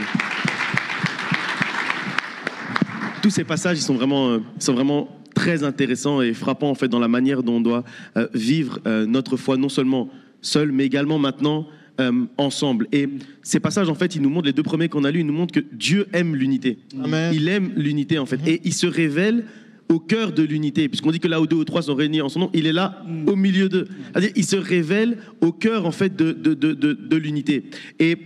Tous ces passages, ils sont vraiment très intéressants et frappants en fait dans la manière dont on doit vivre notre foi, non seulement seul, mais également maintenant ensemble. Et ces passages, en fait, ils nous montrent, les 2 premiers qu'on a lus, ils nous montrent que Dieu aime l'unité. Amen. Il aime l'unité, en fait. Et il se révèle au cœur de l'unité. Puisqu'on dit que là où 2 ou 3 sont réunis en son nom, il est là au milieu d'eux. C'est-à-dire, il se révèle au cœur, en fait, de l'unité. Et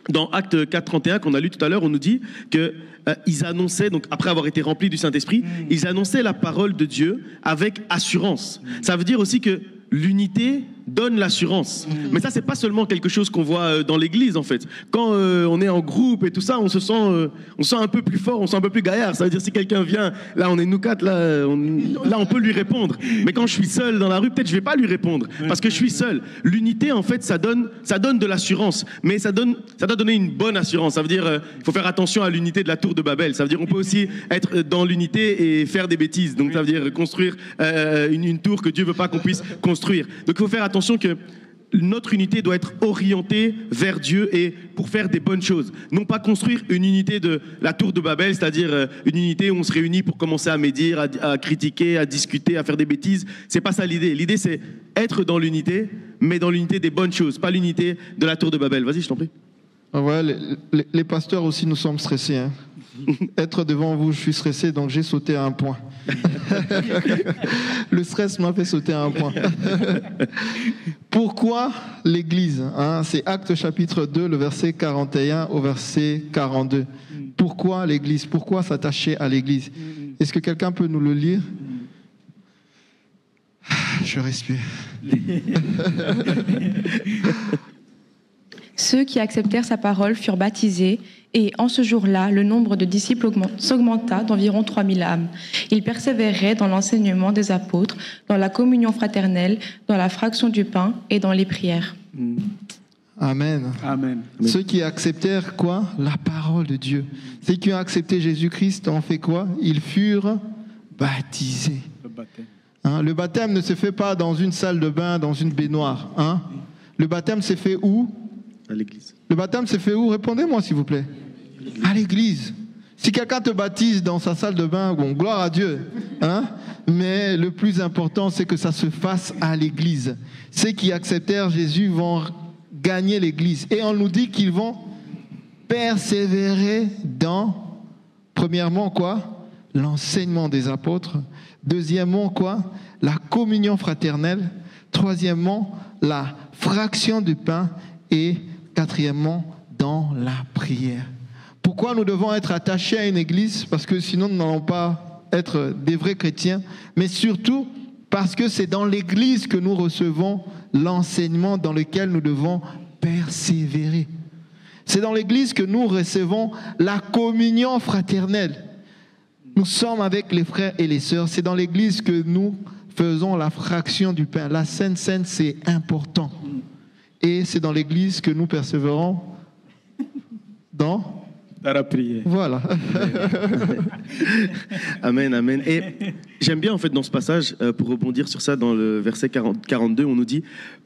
dans Actes 4.31, qu'on a lu tout à l'heure, on nous dit qu'ils annonçaient, donc après avoir été remplis du Saint-Esprit, ils annonçaient la parole de Dieu avec assurance. Ça veut dire aussi que l'unité donne l'assurance. Mais ça, c'est pas seulement quelque chose qu'on voit dans l'église, en fait. Quand on est en groupe et tout ça, on se sent un peu plus fort, on se sent un peu plus gaillard. Ça veut dire si quelqu'un vient, là, on est nous 4, là, on peut lui répondre. Mais quand je suis seul dans la rue, peut-être je vais pas lui répondre parce que je suis seul. L'unité, en fait, ça donne de l'assurance, mais ça doit donner une bonne assurance. Ça veut dire, il faut faire attention à l'unité de la tour de Babel. Ça veut dire, on peut aussi être dans l'unité et faire des bêtises. Donc, ça veut dire construire une tour que Dieu veut pas qu'on puisse construire. Donc, il faut faire attention que notre unité doit être orientée vers Dieu et pour faire des bonnes choses. Non pas construire une unité de la tour de Babel, c'est-à-dire une unité où on se réunit pour commencer à médire, à critiquer, à discuter, à faire des bêtises. C'est pas ça l'idée. L'idée, c'est être dans l'unité, mais dans l'unité des bonnes choses, pas l'unité de la tour de Babel. Vas-y, je t'en prie. Ouais, les pasteurs aussi, nous sommes stressés. Hein. être devant vous, je suis stressé, donc j'ai sauté à un point. Le stress m'a fait sauter à un point. Pourquoi l'Église, hein? C'est Actes chapitre 2, le verset 41 au verset 42. Pourquoi l'Église? Pourquoi s'attacher à l'Église? Est-ce que quelqu'un peut nous le lire? Je respire. Ceux qui acceptèrent sa parole furent baptisés, et en ce jour-là, le nombre de disciples s'augmenta d'environ 3000 âmes. Ils persévéraient dans l'enseignement des apôtres, dans la communion fraternelle, dans la fraction du pain et dans les prières. Amen. Amen. Ceux qui acceptèrent quoi? La parole de Dieu. Ceux qui ont accepté Jésus-Christ ont fait quoi? Ils furent baptisés. Le baptême. Hein? Le baptême ne se fait pas dans une salle de bain, dans une baignoire. Hein? Le baptême s'est fait où? À l'église. Le baptême s'est fait où? Répondez-moi s'il vous plaît. À l'église. Si quelqu'un te baptise dans sa salle de bain, bon, gloire à Dieu. Hein? Mais le plus important, c'est que ça se fasse à l'église. Ceux qui acceptèrent Jésus vont gagner l'église. Et on nous dit qu'ils vont persévérer dans, premièrement, quoi? L'enseignement des apôtres. Deuxièmement, quoi? La communion fraternelle. Troisièmement, la fraction du pain. Et quatrièmement, dans la prière. Pourquoi nous devons être attachés à une église? Parce que sinon nous n'allons pas être des vrais chrétiens. Mais surtout parce que c'est dans l'église que nous recevons l'enseignement dans lequel nous devons persévérer. C'est dans l'église que nous recevons la communion fraternelle. Nous sommes avec les frères et les sœurs. C'est dans l'église que nous faisons la fraction du pain. La Sainte Seine, c'est important. Et c'est dans l'église que nous persévérons dans la prière. Voilà. Amen, amen. Et j'aime bien en fait dans ce passage, pour rebondir sur ça, dans le verset 42, on nous dit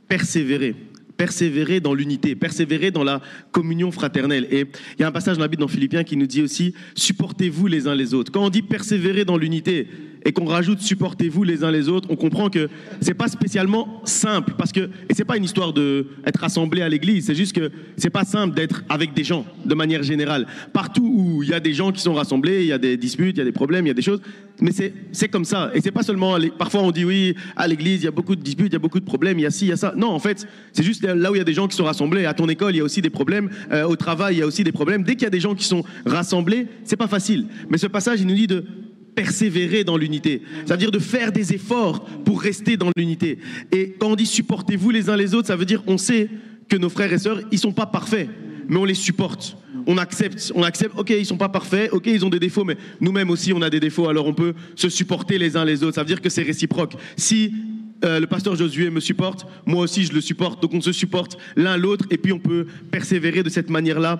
persévérer. Persévérer dans l'unité, persévérer dans la communion fraternelle. Et il y a un passage dans la Bible, dans Philippiens, qui nous dit aussi supportez-vous les uns les autres. Quand on dit persévérer dans l'unité et qu'on rajoute supportez-vous les uns les autres, on comprend que c'est pas spécialement simple, parce que, et c'est pas une histoire d'être rassemblé à l'église, c'est juste que c'est pas simple d'être avec des gens de manière générale. Partout où il y a des gens qui sont rassemblés, il y a des disputes, il y a des problèmes, il y a des choses, mais c'est comme ça. Et c'est pas seulement, parfois on dit oui, à l'église il y a beaucoup de disputes, il y a beaucoup de problèmes, il y a ci, il y a ça. Non, en fait, c'est juste là où il y a des gens qui sont rassemblés. À ton école, il y a aussi des problèmes. Au travail, il y a aussi des problèmes. Dès qu'il y a des gens qui sont rassemblés, c'est pas facile. Mais ce passage, il nous dit de persévérer dans l'unité. C'est-à-dire de faire des efforts pour rester dans l'unité. Et quand on dit supportez-vous les uns les autres, ça veut dire on sait que nos frères et sœurs, ils sont pas parfaits, mais on les supporte. On accepte, ok, ils sont pas parfaits, ok, ils ont des défauts, mais nous-mêmes aussi, on a des défauts, alors on peut se supporter les uns les autres. Ça veut dire que c'est réciproque. Si le pasteur Josué me supporte, moi aussi je le supporte, donc on se supporte l'un l'autre, et puis on peut persévérer de cette manière-là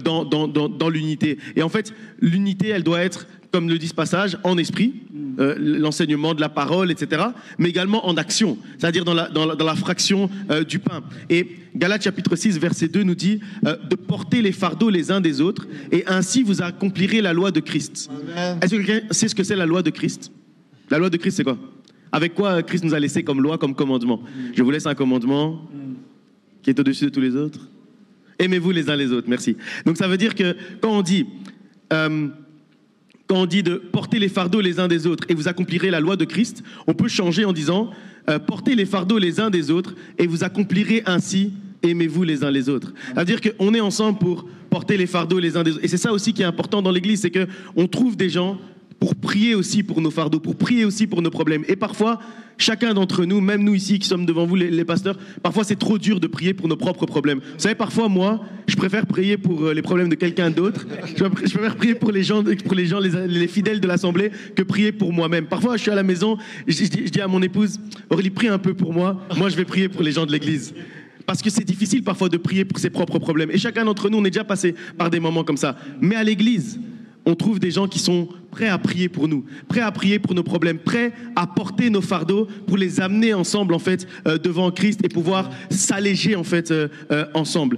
dans l'unité. Et en fait, l'unité, elle doit être, comme le dit ce passage, en esprit, l'enseignement de la parole, etc., mais également en action, c'est-à-dire dans la fraction du pain. Et Galates chapitre 6, verset 2 nous dit de porter les fardeaux les uns des autres, et ainsi vous accomplirez la loi de Christ. Amen. Est-ce que quelqu'un sait ce que c'est la loi de Christ? La loi de Christ, c'est quoi? Avec quoi Christ nous a laissé comme loi, comme commandement? Je vous laisse un commandement qui est au-dessus de tous les autres. Aimez-vous les uns les autres, merci. Donc ça veut dire que quand on dit de porter les fardeaux les uns des autres et vous accomplirez la loi de Christ, on peut changer en disant portez les fardeaux les uns des autres et vous accomplirez ainsi, aimez-vous les uns les autres. C'est-à-dire qu'on est ensemble pour porter les fardeaux les uns des autres. Et c'est ça aussi qui est important dans l'Église, c'est qu'on trouve des gens pour prier aussi pour nos fardeaux, pour prier aussi pour nos problèmes. Et parfois, chacun d'entre nous, même nous ici qui sommes devant vous, les pasteurs, parfois c'est trop dur de prier pour nos propres problèmes. Vous savez, parfois moi, je préfère prier pour les problèmes de quelqu'un d'autre. Je préfère prier pour les gens, les fidèles de l'Assemblée, que prier pour moi-même. Parfois, je suis à la maison, je dis à mon épouse, Aurélie, prie un peu pour moi. Moi, je vais prier pour les gens de l'Église. Parce que c'est difficile parfois de prier pour ses propres problèmes. Et chacun d'entre nous, on est déjà passé par des moments comme ça. Mais à l'Église, on trouve des gens qui sont prêts à prier pour nous, prêts à prier pour nos problèmes, prêts à porter nos fardeaux pour les amener ensemble en fait devant Christ et pouvoir s'alléger en fait ensemble.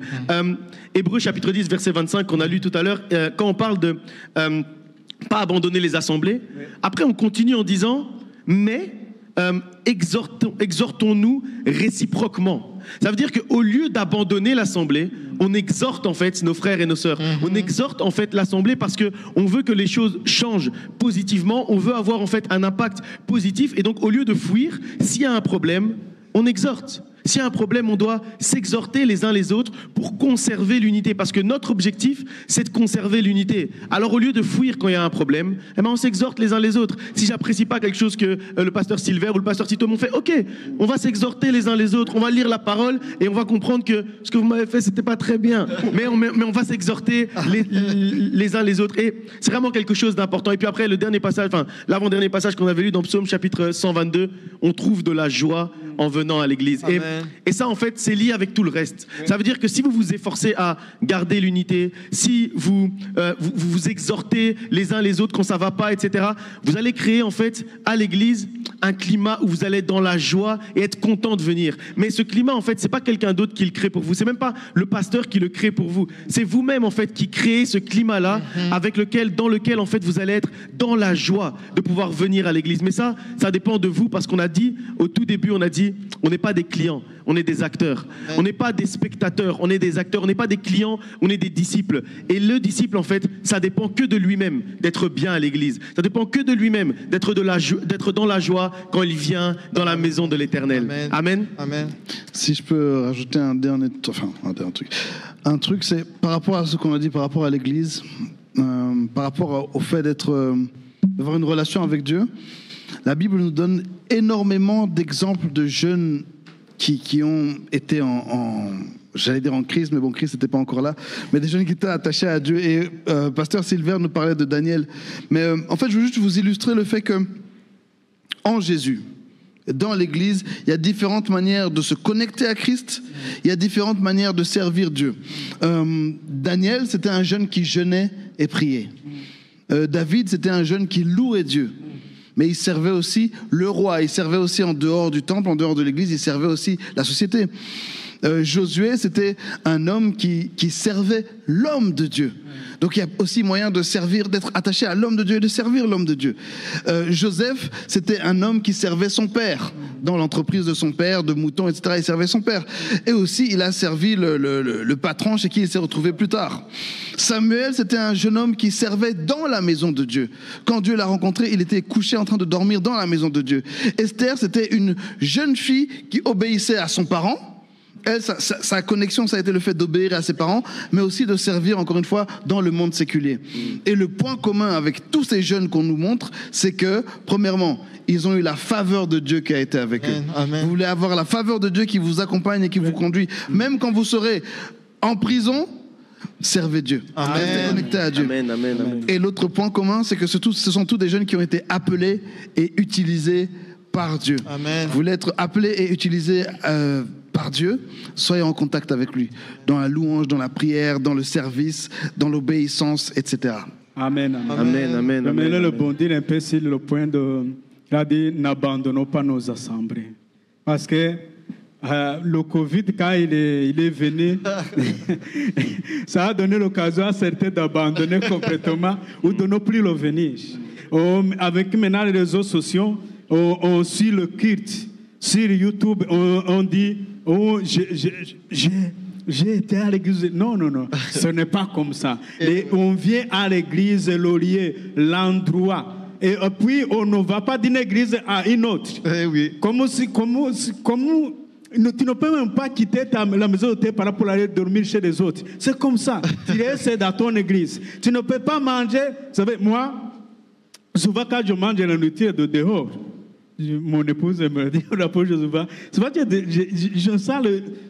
Hébreux chapitre 10 verset 25 qu'on a lu tout à l'heure, quand on parle de pas abandonner les assemblées, après on continue en disant mais exhortons-nous réciproquement. Ça veut dire qu'au lieu d'abandonner l'assemblée, on exhorte en fait nos frères et nos sœurs. On exhorte en fait l'assemblée parce qu'on veut que les choses changent positivement, on veut avoir en fait un impact positif. Et donc au lieu de fuir, s'il y a un problème, on exhorte. S'il y a un problème, on doit s'exhorter les uns les autres pour conserver l'unité. Parce que notre objectif, c'est de conserver l'unité. Alors, au lieu de fuir quand il y a un problème, eh ben, on s'exhorte les uns les autres. Si j'apprécie pas quelque chose que le pasteur Silver ou le pasteur Tito m'ont fait, ok, on va s'exhorter les uns les autres, on va lire la parole et on va comprendre que ce que vous m'avez fait, c'était pas très bien. Mais on va s'exhorter les uns les autres. Et c'est vraiment quelque chose d'important. Et puis après, le dernier passage, enfin, l'avant-dernier passage qu'on avait lu dans Psaume chapitre 122, on trouve de la joie en venant à l'église. Et ça, en fait, c'est lié avec tout le reste. Ça veut dire que si vous vous efforcez à garder l'unité, si vous vous exhortez les uns les autres quand ça va pas, etc., vous allez créer, en fait, à l'église, un climat où vous allez être dans la joie et être content de venir. Mais ce climat, en fait, c'est pas quelqu'un d'autre qui le crée pour vous. C'est même pas le pasteur qui le crée pour vous. C'est vous-même, en fait, qui créez ce climat-là dans lequel, en fait, vous allez être dans la joie de pouvoir venir à l'église. Mais ça dépend de vous parce qu'on a dit, au tout début, on a dit, on n'est pas des clients, on est des acteurs. On n'est pas des spectateurs, on est des acteurs. On n'est pas des clients, on est des disciples. Et le disciple, en fait, ça dépend que de lui-même d'être bien à l'église. Ça dépend que de lui-même d'être dans la joie quand il vient dans la maison de l'Éternel. Amen. Amen. Si je peux rajouter un dernier truc. Un truc, c'est par rapport à ce qu'on a dit par rapport à l'église, par rapport au fait d'avoir une relation avec Dieu. La Bible nous donne énormément d'exemples de jeunes qui ont été j'allais dire en crise, mais bon, Christ n'était pas encore là, mais des jeunes qui étaient attachés à Dieu. Et pasteur Silver nous parlait de Daniel. Mais en fait, je veux juste vous illustrer le fait que en Jésus, dans l'Église, il y a différentes manières de se connecter à Christ, il y a différentes manières de servir Dieu. Daniel, c'était un jeune qui jeûnait et priait. David, c'était un jeune qui louait Dieu. Mais il servait aussi le roi, il servait aussi en dehors du temple, en dehors de l'église, il servait aussi la société. Josué, c'était un homme qui servait l'homme de Dieu. Donc il y a aussi moyen de servir, d'être attaché à l'homme de Dieu et de servir l'homme de Dieu. Joseph, c'était un homme qui servait son père. Dans l'entreprise de son père, de moutons, etc., il servait son père. Et aussi, il a servi le patron chez qui il s'est retrouvé plus tard. Samuel, c'était un jeune homme qui servait dans la maison de Dieu. Quand Dieu l'a rencontré, il était couché en train de dormir dans la maison de Dieu. Esther, c'était une jeune fille qui obéissait à son parent. Elle, sa connexion, ça a été le fait d'obéir à ses parents, mais aussi de servir, encore une fois, dans le monde séculier. Et le point commun avec tous ces jeunes qu'on nous montre, c'est que, premièrement, ils ont eu la faveur de Dieu qui a été avec eux. Amen. Vous voulez avoir la faveur de Dieu qui vous accompagne et qui vous conduit. Même quand vous serez en prison, servez Dieu. Restez connectés à Dieu. Amen, amen, amen. Et l'autre point commun, c'est que ce sont tous des jeunes qui ont été appelés et utilisés par Dieu. Amen. Vous voulez être appelés et utilisés par Dieu, soyez en contact avec lui, dans la louange, dans la prière, dans le service, dans l'obéissance, etc. Amen. Amen, amen, amen. Mais le bon dire un peu sur le point de, il a dit, n'abandonnons pas nos assemblées. Parce que le Covid, quand il est venu, ça a donné l'occasion à certains d'abandonner complètement ou de ne plus le venir. Avec maintenant les réseaux sociaux, on suit le culte. Sur YouTube, on dit, j'ai été à l'église. Non, ce n'est pas comme ça. Et on vient à l'église, le lieu, l'endroit. Et puis, on ne va pas d'une église à une autre. Oui. Tu ne peux même pas quitter la maison de tes parents pour aller dormir chez les autres. C'est comme ça. Tu restes dans ton église. Tu ne peux pas manger. Vous savez, moi, souvent quand je mange la nourriture de dehors, mon épouse me dit, c'est pas que je sens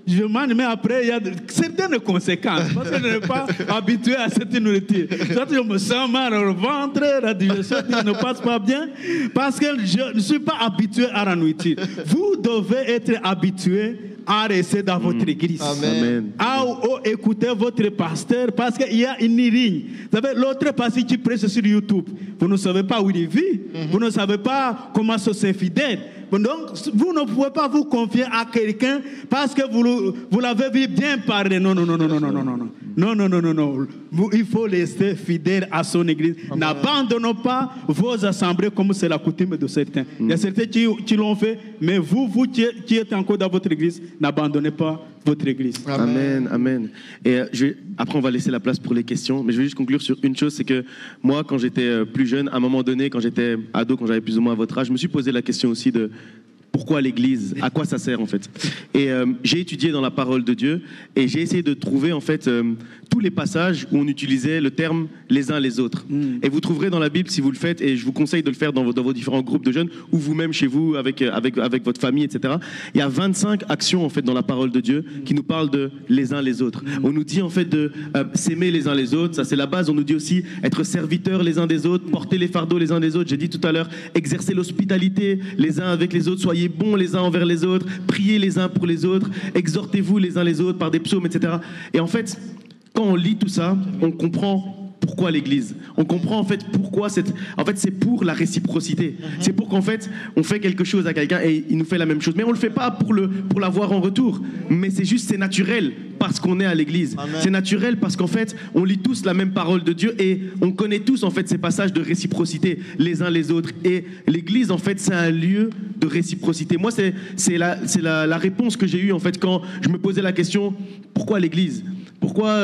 je mange, mais après, il y a certaines conséquences, parce que je ne suis pas habitué à cette nourriture. Je me sens mal au ventre, la digestion ne passe pas bien, parce que je ne suis pas habitué à la nourriture. Vous devez être habitué à rester dans votre église. Amen. À écouter votre pasteur, parce qu'il y a une ligne. Vous savez, l'autre pasteur qui prêche sur YouTube, vous ne savez pas où il vit, vous ne savez pas comment c'est fidèle. Donc, vous ne pouvez pas vous confier à quelqu'un parce que vous l'avez vu bien parler. Non. Non. Il faut rester fidèle à son église. N'abandonnons pas vos assemblées comme c'est la coutume de certains. Il y a certains qui l'ont fait, mais vous qui êtes encore dans votre église, n'abandonnez pas votre église. Amen. Et après, on va laisser la place pour les questions, mais je vais juste conclure sur une chose, c'est que moi, quand j'étais plus jeune, à un moment donné, quand j'étais ado, quand j'avais plus ou moins votre âge, je me suis posé la question aussi de pourquoi l'Église, à quoi ça sert en fait. Et j'ai étudié dans la parole de Dieu et j'ai essayé de trouver en fait tous les passages où on utilisait le terme les uns les autres. Et vous trouverez dans la Bible si vous le faites, et je vous conseille de le faire dans vos différents groupes de jeunes ou vous-même chez vous avec votre famille, etc. Il y a 25 actions en fait dans la parole de Dieu qui nous parlent de les uns les autres. On nous dit en fait de s'aimer les uns les autres, ça c'est la base. On nous dit aussi être serviteurs les uns des autres, porter les fardeaux les uns des autres. J'ai dit tout à l'heure, exercer l'hospitalité les uns avec les autres, soyez bons les uns envers les autres, priez les uns pour les autres, exhortez-vous les uns les autres par des psaumes, etc. Et en fait, quand on lit tout ça, on comprend pourquoi l'Église. On comprend en fait pourquoi en fait, c'est pour la réciprocité. C'est pour qu'en fait, on fait quelque chose à quelqu'un et il nous fait la même chose. Mais on ne le fait pas pour l'avoir en retour. Mais c'est naturel parce qu'on est à l'Église. Amen. C'est naturel parce qu'en fait, on lit tous la même parole de Dieu et on connaît tous en fait ces passages de réciprocité les uns les autres. Et l'Église, en fait, c'est un lieu de réciprocité. Moi, c'est la réponse que j'ai eue en fait quand je me posais la question, pourquoi l'Église ? Pourquoi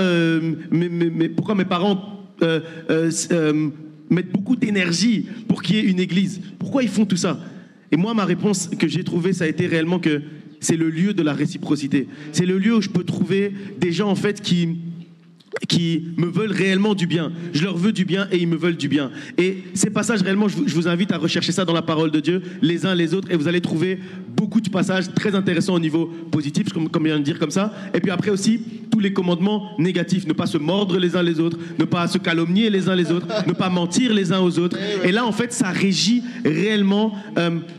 mes parents mettent beaucoup d'énergie pour qu'il y ait une église? Pourquoi ils font tout ça? Et moi, ma réponse que j'ai trouvée, ça a été réellement que c'est le lieu de la réciprocité. C'est le lieu où je peux trouver des gens en fait qui me veulent réellement du bien. Je leur veux du bien et ils me veulent du bien. Et ces passages, réellement, je vous invite à rechercher ça dans la parole de Dieu, les uns les autres, et vous allez trouver beaucoup de passages très intéressants au niveau positif, comme je viens de dire comme ça. Et puis après aussi, tous les commandements négatifs. Ne pas se mordre les uns les autres, ne pas se calomnier les uns les autres, ne pas mentir les uns aux autres. Et là, en fait, ça régit réellement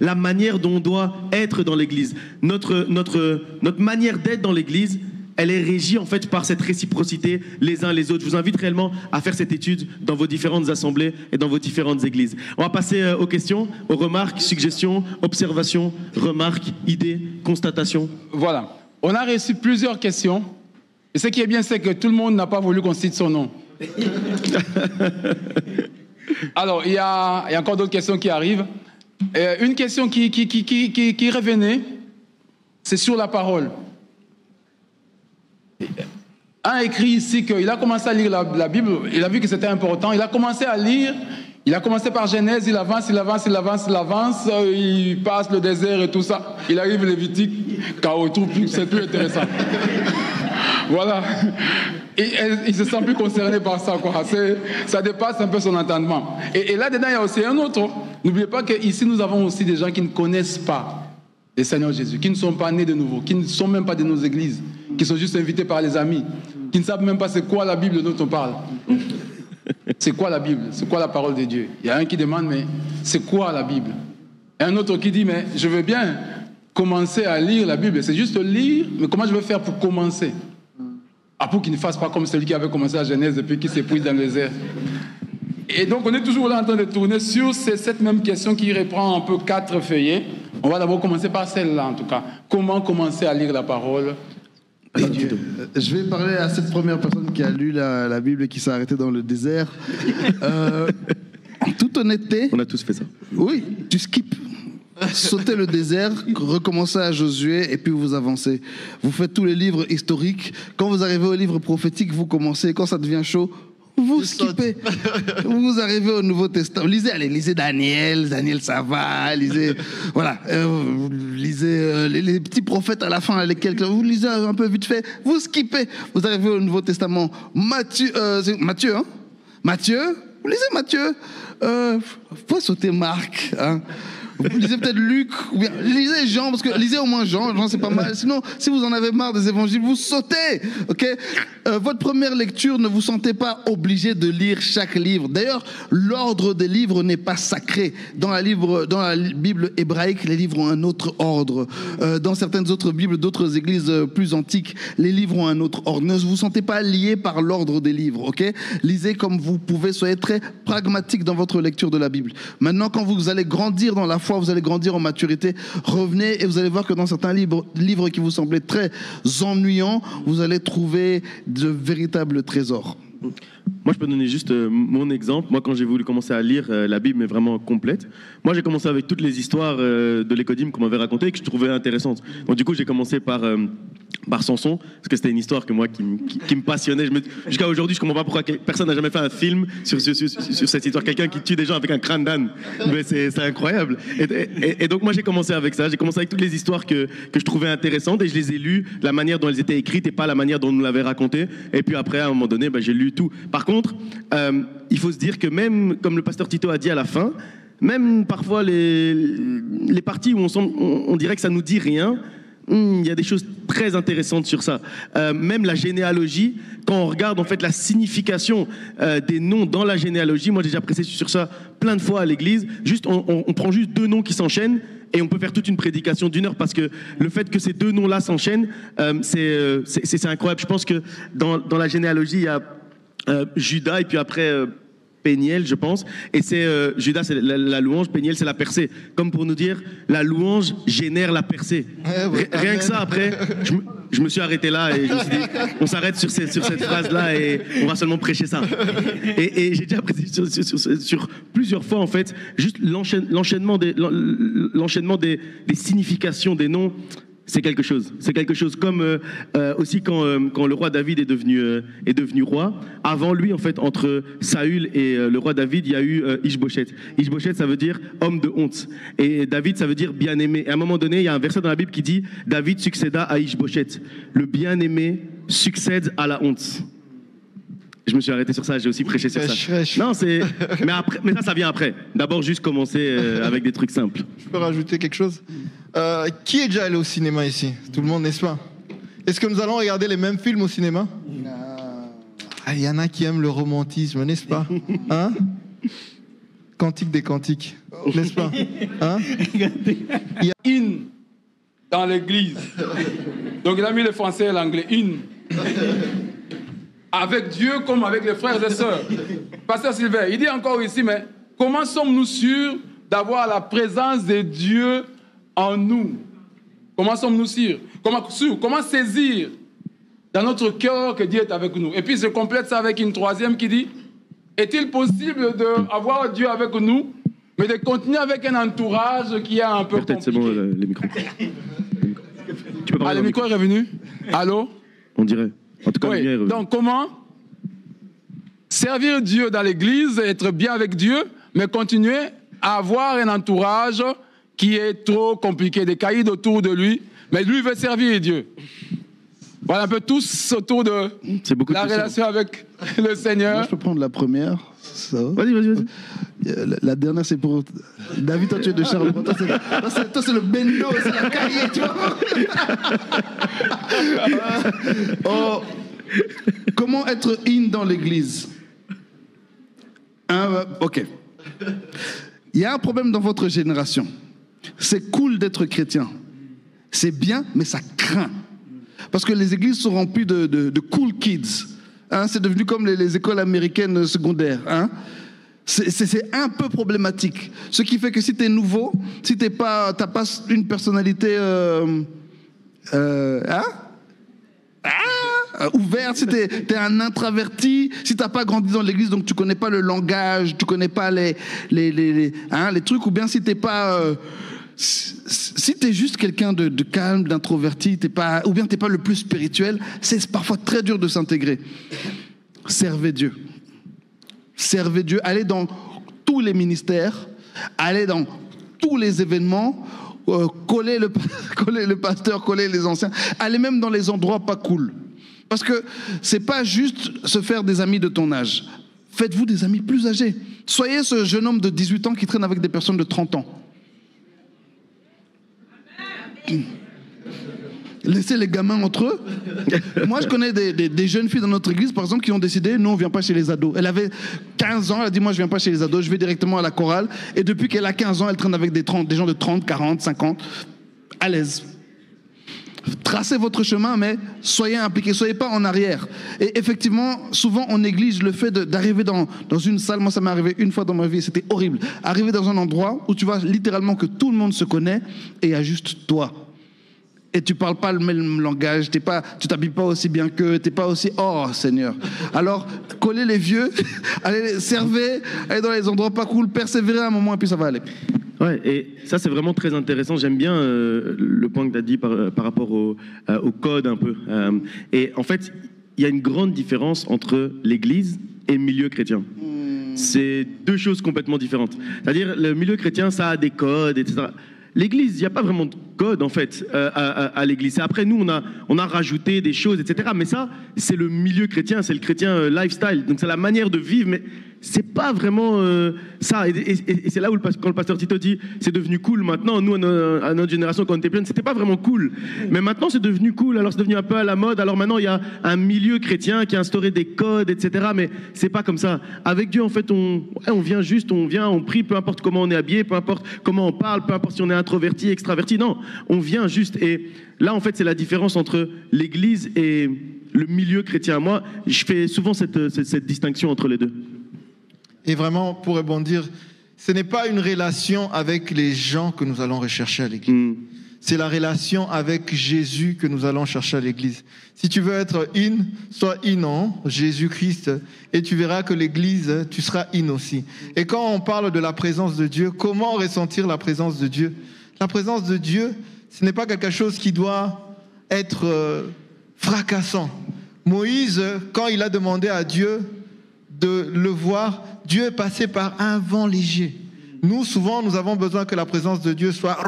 la manière dont on doit être dans l'Église. Notre manière d'être dans l'Église, elle est régie en fait par cette réciprocité les uns les autres. Je vous invite réellement à faire cette étude dans vos différentes assemblées et dans vos différentes églises. On va passer aux questions, aux remarques, suggestions, observations, remarques, idées, constatations. Voilà. On a reçu plusieurs questions. Et ce qui est bien, c'est que tout le monde n'a pas voulu qu'on cite son nom. Alors, il y a encore d'autres questions qui arrivent. Une question qui revenait, c'est sur la parole. Un écrit ici qu'il a commencé à lire la Bible, il a vu que c'était important, il a commencé à lire, il a commencé par Genèse, il avance, il passe le désert et tout ça, il arrive Lévitique, c'est plus intéressant. Voilà. Et il se sent plus concerné par ça, quoi. Ça dépasse un peu son entendement. Et là-dedans, il y a aussi un autre. N'oubliez pas qu'ici, nous avons aussi des gens qui ne connaissent pas le Seigneur Jésus, qui ne sont pas nés de nouveau, qui ne sont même pas de nos églises, qui sont juste invités par les amis, qui ne savent même pas c'est quoi la Bible dont on parle. C'est quoi la Bible? C'est quoi la parole de Dieu? Il y a un qui demande, mais c'est quoi la Bible? Et un autre qui dit, mais je veux bien commencer à lire la Bible. C'est juste lire, mais comment je vais faire pour commencer? Pour qu'il ne fasse pas comme celui qui avait commencé à Genèse et puis qui s'épuise dans le désert. Et donc, on est toujours là en train de tourner sur cette même question qui reprend un peu 4 feuillets. On va d'abord commencer par celle-là, en tout cas. Comment commencer à lire la parole de Dieu? Je vais parler à cette première personne qui a lu la Bible et qui s'est arrêtée dans le désert. En toute honnêteté... On a tous fait ça. Oui, tu skippes. Sautez le désert, recommencez à Josué et puis vous avancez. Vous faites tous les livres historiques. Quand vous arrivez au livre prophétique, vous commencez. Quand ça devient chaud, vous skippez. Vous arrivez au Nouveau Testament. Lisez Daniel ça va. Lisez, voilà, lisez les petits prophètes à la fin, vous lisez un peu vite fait. Vous skippez. Vous arrivez au Nouveau Testament. Matthieu, hein? Matthieu, vous lisez Matthieu. Vous pouvez sauter Marc, hein? Vous lisez peut-être Luc, ou bien lisez Jean, parce que lisez au moins Jean c'est pas mal. Sinon, si vous en avez marre des évangiles, vous sautez, ok? Votre première lecture, ne vous sentez pas obligé de lire chaque livre. D'ailleurs, l'ordre des livres n'est pas sacré. Dans la Bible hébraïque, les livres ont un autre ordre. Dans certaines autres Bibles d'autres églises plus antiques, les livres ont un autre ordre. Ne vous sentez pas lié par l'ordre des livres, ok? Lisez comme vous pouvez, soyez très pragmatique dans votre lecture de la Bible. Maintenant, quand vous allez grandir dans la foi, vous allez grandir en maturité. Revenez et vous allez voir que dans certains livres qui vous semblaient très ennuyants, vous allez trouver de véritables trésors. Moi, je peux donner juste mon exemple. Moi, quand j'ai voulu commencer à lire la Bible, mais vraiment complète, moi, j'ai commencé avec toutes les histoires de l'Écodim qu'on m'avait racontées et que je trouvais intéressantes. Donc, du coup, j'ai commencé par Samson, parce que c'était une histoire qui me passionnait. Jusqu'à aujourd'hui, je ne comprends pas pourquoi personne n'a jamais fait un film sur cette histoire. Quelqu'un qui tue des gens avec un crâne d'âne. Mais c'est incroyable. Et donc, moi, j'ai commencé avec ça. J'ai commencé avec toutes les histoires que je trouvais intéressantes et je les ai lues, la manière dont elles étaient écrites et pas la manière dont on nous l'avait raconté. Et puis après, à un moment donné, j'ai lu tout. Par contre, il faut se dire que même, comme le pasteur Tito a dit à la fin, même parfois les parties où on dirait que ça nous dit rien, il y a des choses très intéressantes sur ça. Même la généalogie, quand on regarde en fait la signification des noms dans la généalogie, moi j'ai déjà prêché sur ça plein de fois à l'église, on prend juste 2 noms qui s'enchaînent et on peut faire toute une prédication d'1 heure parce que le fait que ces 2 noms-là s'enchaînent, c'est incroyable. Je pense que dans la généalogie, il y a Judas et puis après Péniel, je pense, et c'est Judas c'est la louange, Péniel c'est la percée, comme pour nous dire la louange génère la percée. Rien que ça. Après je me suis arrêté là et je me suis dit on s'arrête sur cette phrase là et on va seulement prêcher ça. Et j'ai déjà prêché sur plusieurs fois en fait juste l'enchaînement des significations des noms. C'est quelque chose. C'est quelque chose comme aussi quand le roi David est devenu roi. Avant lui, en fait, entre Saül et le roi David, il y a eu Ishbosheth. Ishbosheth, ça veut dire homme de honte. Et David, ça veut dire bien-aimé. Et à un moment donné, il y a un verset dans la Bible qui dit David succéda à Ishbosheth. Le bien-aimé succède à la honte. Je me suis arrêté sur ça, j'ai aussi prêché sur ça. Non, mais ça vient après. D'abord, juste commencer avec des trucs simples. Je peux rajouter quelque chose? Qui est déjà allé au cinéma ici? Tout le monde, n'est-ce pas? Est-ce que nous allons regarder les mêmes films au cinéma? Il y en a qui aiment le romantisme, n'est-ce pas? Hein? Cantique des cantiques, n'est-ce pas? Hein? Il y a une dans l'église. Donc il a mis le français et l'anglais. Une. Avec Dieu comme avec les frères et sœurs. Pasteur Sylvain, il dit encore ici, mais comment sommes-nous sûrs d'avoir la présence de Dieu en nous? Comment sommes-nous sûrs? Comment saisir dans notre cœur que Dieu est avec nous? Et puis je complète ça avec une troisième qui dit, est-il possible d'avoir Dieu avec nous, mais de continuer avec un entourage qui est un peu compliqué? C'est bon, les micros. Le micro est revenu? Allô? On dirait. En tout cas, oui. Donc, comment servir Dieu dans l'église, être bien avec Dieu, mais continuer à avoir un entourage qui est trop compliqué, des caïds autour de lui, mais lui veut servir Dieu. Voilà un peu tous autour de la relation avec le Seigneur. Moi, je peux prendre la première. Vas-y. La dernière, c'est pour David, toi tu es de Charles. Toi, c'est le bendo, c'est la cahier, tu vois. Comment être in dans l'église? Ok. Il y a un problème dans votre génération. C'est cool d'être chrétien. C'est bien, mais ça craint. Parce que les églises sont remplies de cool kids. Hein, c'est devenu comme les écoles américaines secondaires. Hein. C'est un peu problématique. Ce qui fait que si tu es nouveau, si tu n'as pas une personnalité ouverte, si tu es un introverti, si tu n'as pas grandi dans l'église, donc tu ne connais pas le langage, tu ne connais pas les trucs, ou bien si tu n'es pas... si tu es juste quelqu'un de calme, d'introverti, ou bien tu n'es pas le plus spirituel, c'est parfois très dur de s'intégrer. Servez Dieu. Servez Dieu. Allez dans tous les ministères, allez dans tous les événements, collez le pasteur, collez les anciens, allez même dans les endroits pas cool. Parce que c'est pas juste se faire des amis de ton âge. Faites-vous des amis plus âgés. Soyez ce jeune homme de 18 ans qui traîne avec des personnes de 30 ans. Laissez les gamins entre eux. Moi, je connais des jeunes filles dans notre église, par exemple, qui ont décidé, nous, on ne vient pas chez les ados. Elle avait 15 ans, elle a dit, moi, je ne viens pas chez les ados, je vais directement à la chorale. Et depuis qu'elle a 15 ans, elle traîne avec des gens de 30, 40, 50, à l'aise. tracez votre chemin, mais soyez impliqués, soyez pas en arrière. Et effectivement, souvent on néglige le fait d'arriver dans une salle. Moi, ça m'est arrivé une fois dans ma vie, c'était horrible. Arriver dans un endroit où tu vois littéralement que tout le monde se connaît et il y a juste toi. Et tu parles pas le même langage, tu t'habilles pas aussi bien qu'eux, t'es pas aussi... Oh Seigneur. Alors, collez les vieux, allez servez, allez dans les endroits pas cool, persévérez un moment et puis ça va aller. Ouais, et ça c'est vraiment très intéressant. J'aime bien le point que tu as dit par rapport au code un peu. Et en fait, il y a une grande différence entre l'Église et le milieu chrétien. C'est deux choses complètement différentes. C'est-à-dire, le milieu chrétien, ça a des codes, etc. L'Église, il n'y a pas vraiment de code en fait à l'Église. Après, nous, on a rajouté des choses, etc. Mais ça, c'est le milieu chrétien, c'est le chrétien lifestyle. Donc c'est la manière de vivre, mais c'est pas vraiment ça. Et c'est là où quand le pasteur Tito dit c'est devenu cool maintenant. Nous, à notre génération, quand on était jeune, c'était pas vraiment cool. Mais maintenant, c'est devenu cool. Alors c'est devenu un peu à la mode. Alors maintenant, il y a un milieu chrétien qui a instauré des codes, etc. Mais c'est pas comme ça. Avec Dieu, en fait, on vient juste, on prie, peu importe comment on est habillé, peu importe comment on parle, peu importe si on est introverti, extraverti. Non, on vient juste. Et là, en fait, c'est la différence entre l'Église et le milieu chrétien. Moi, je fais souvent cette distinction entre les deux. Et vraiment, pour rebondir, ce n'est pas une relation avec les gens que nous allons rechercher à l'Église. C'est la relation avec Jésus que nous allons chercher à l'Église. Si tu veux être in, sois in en Jésus-Christ, et tu verras que l'Église, tu seras in aussi. Et quand on parle de la présence de Dieu, comment ressentir la présence de Dieu? La présence de Dieu, ce n'est pas quelque chose qui doit être fracassant. Moïse, quand il a demandé à Dieu de le voir, Dieu est passé par un vent léger. Nous, souvent, nous avons besoin que la présence de Dieu soit...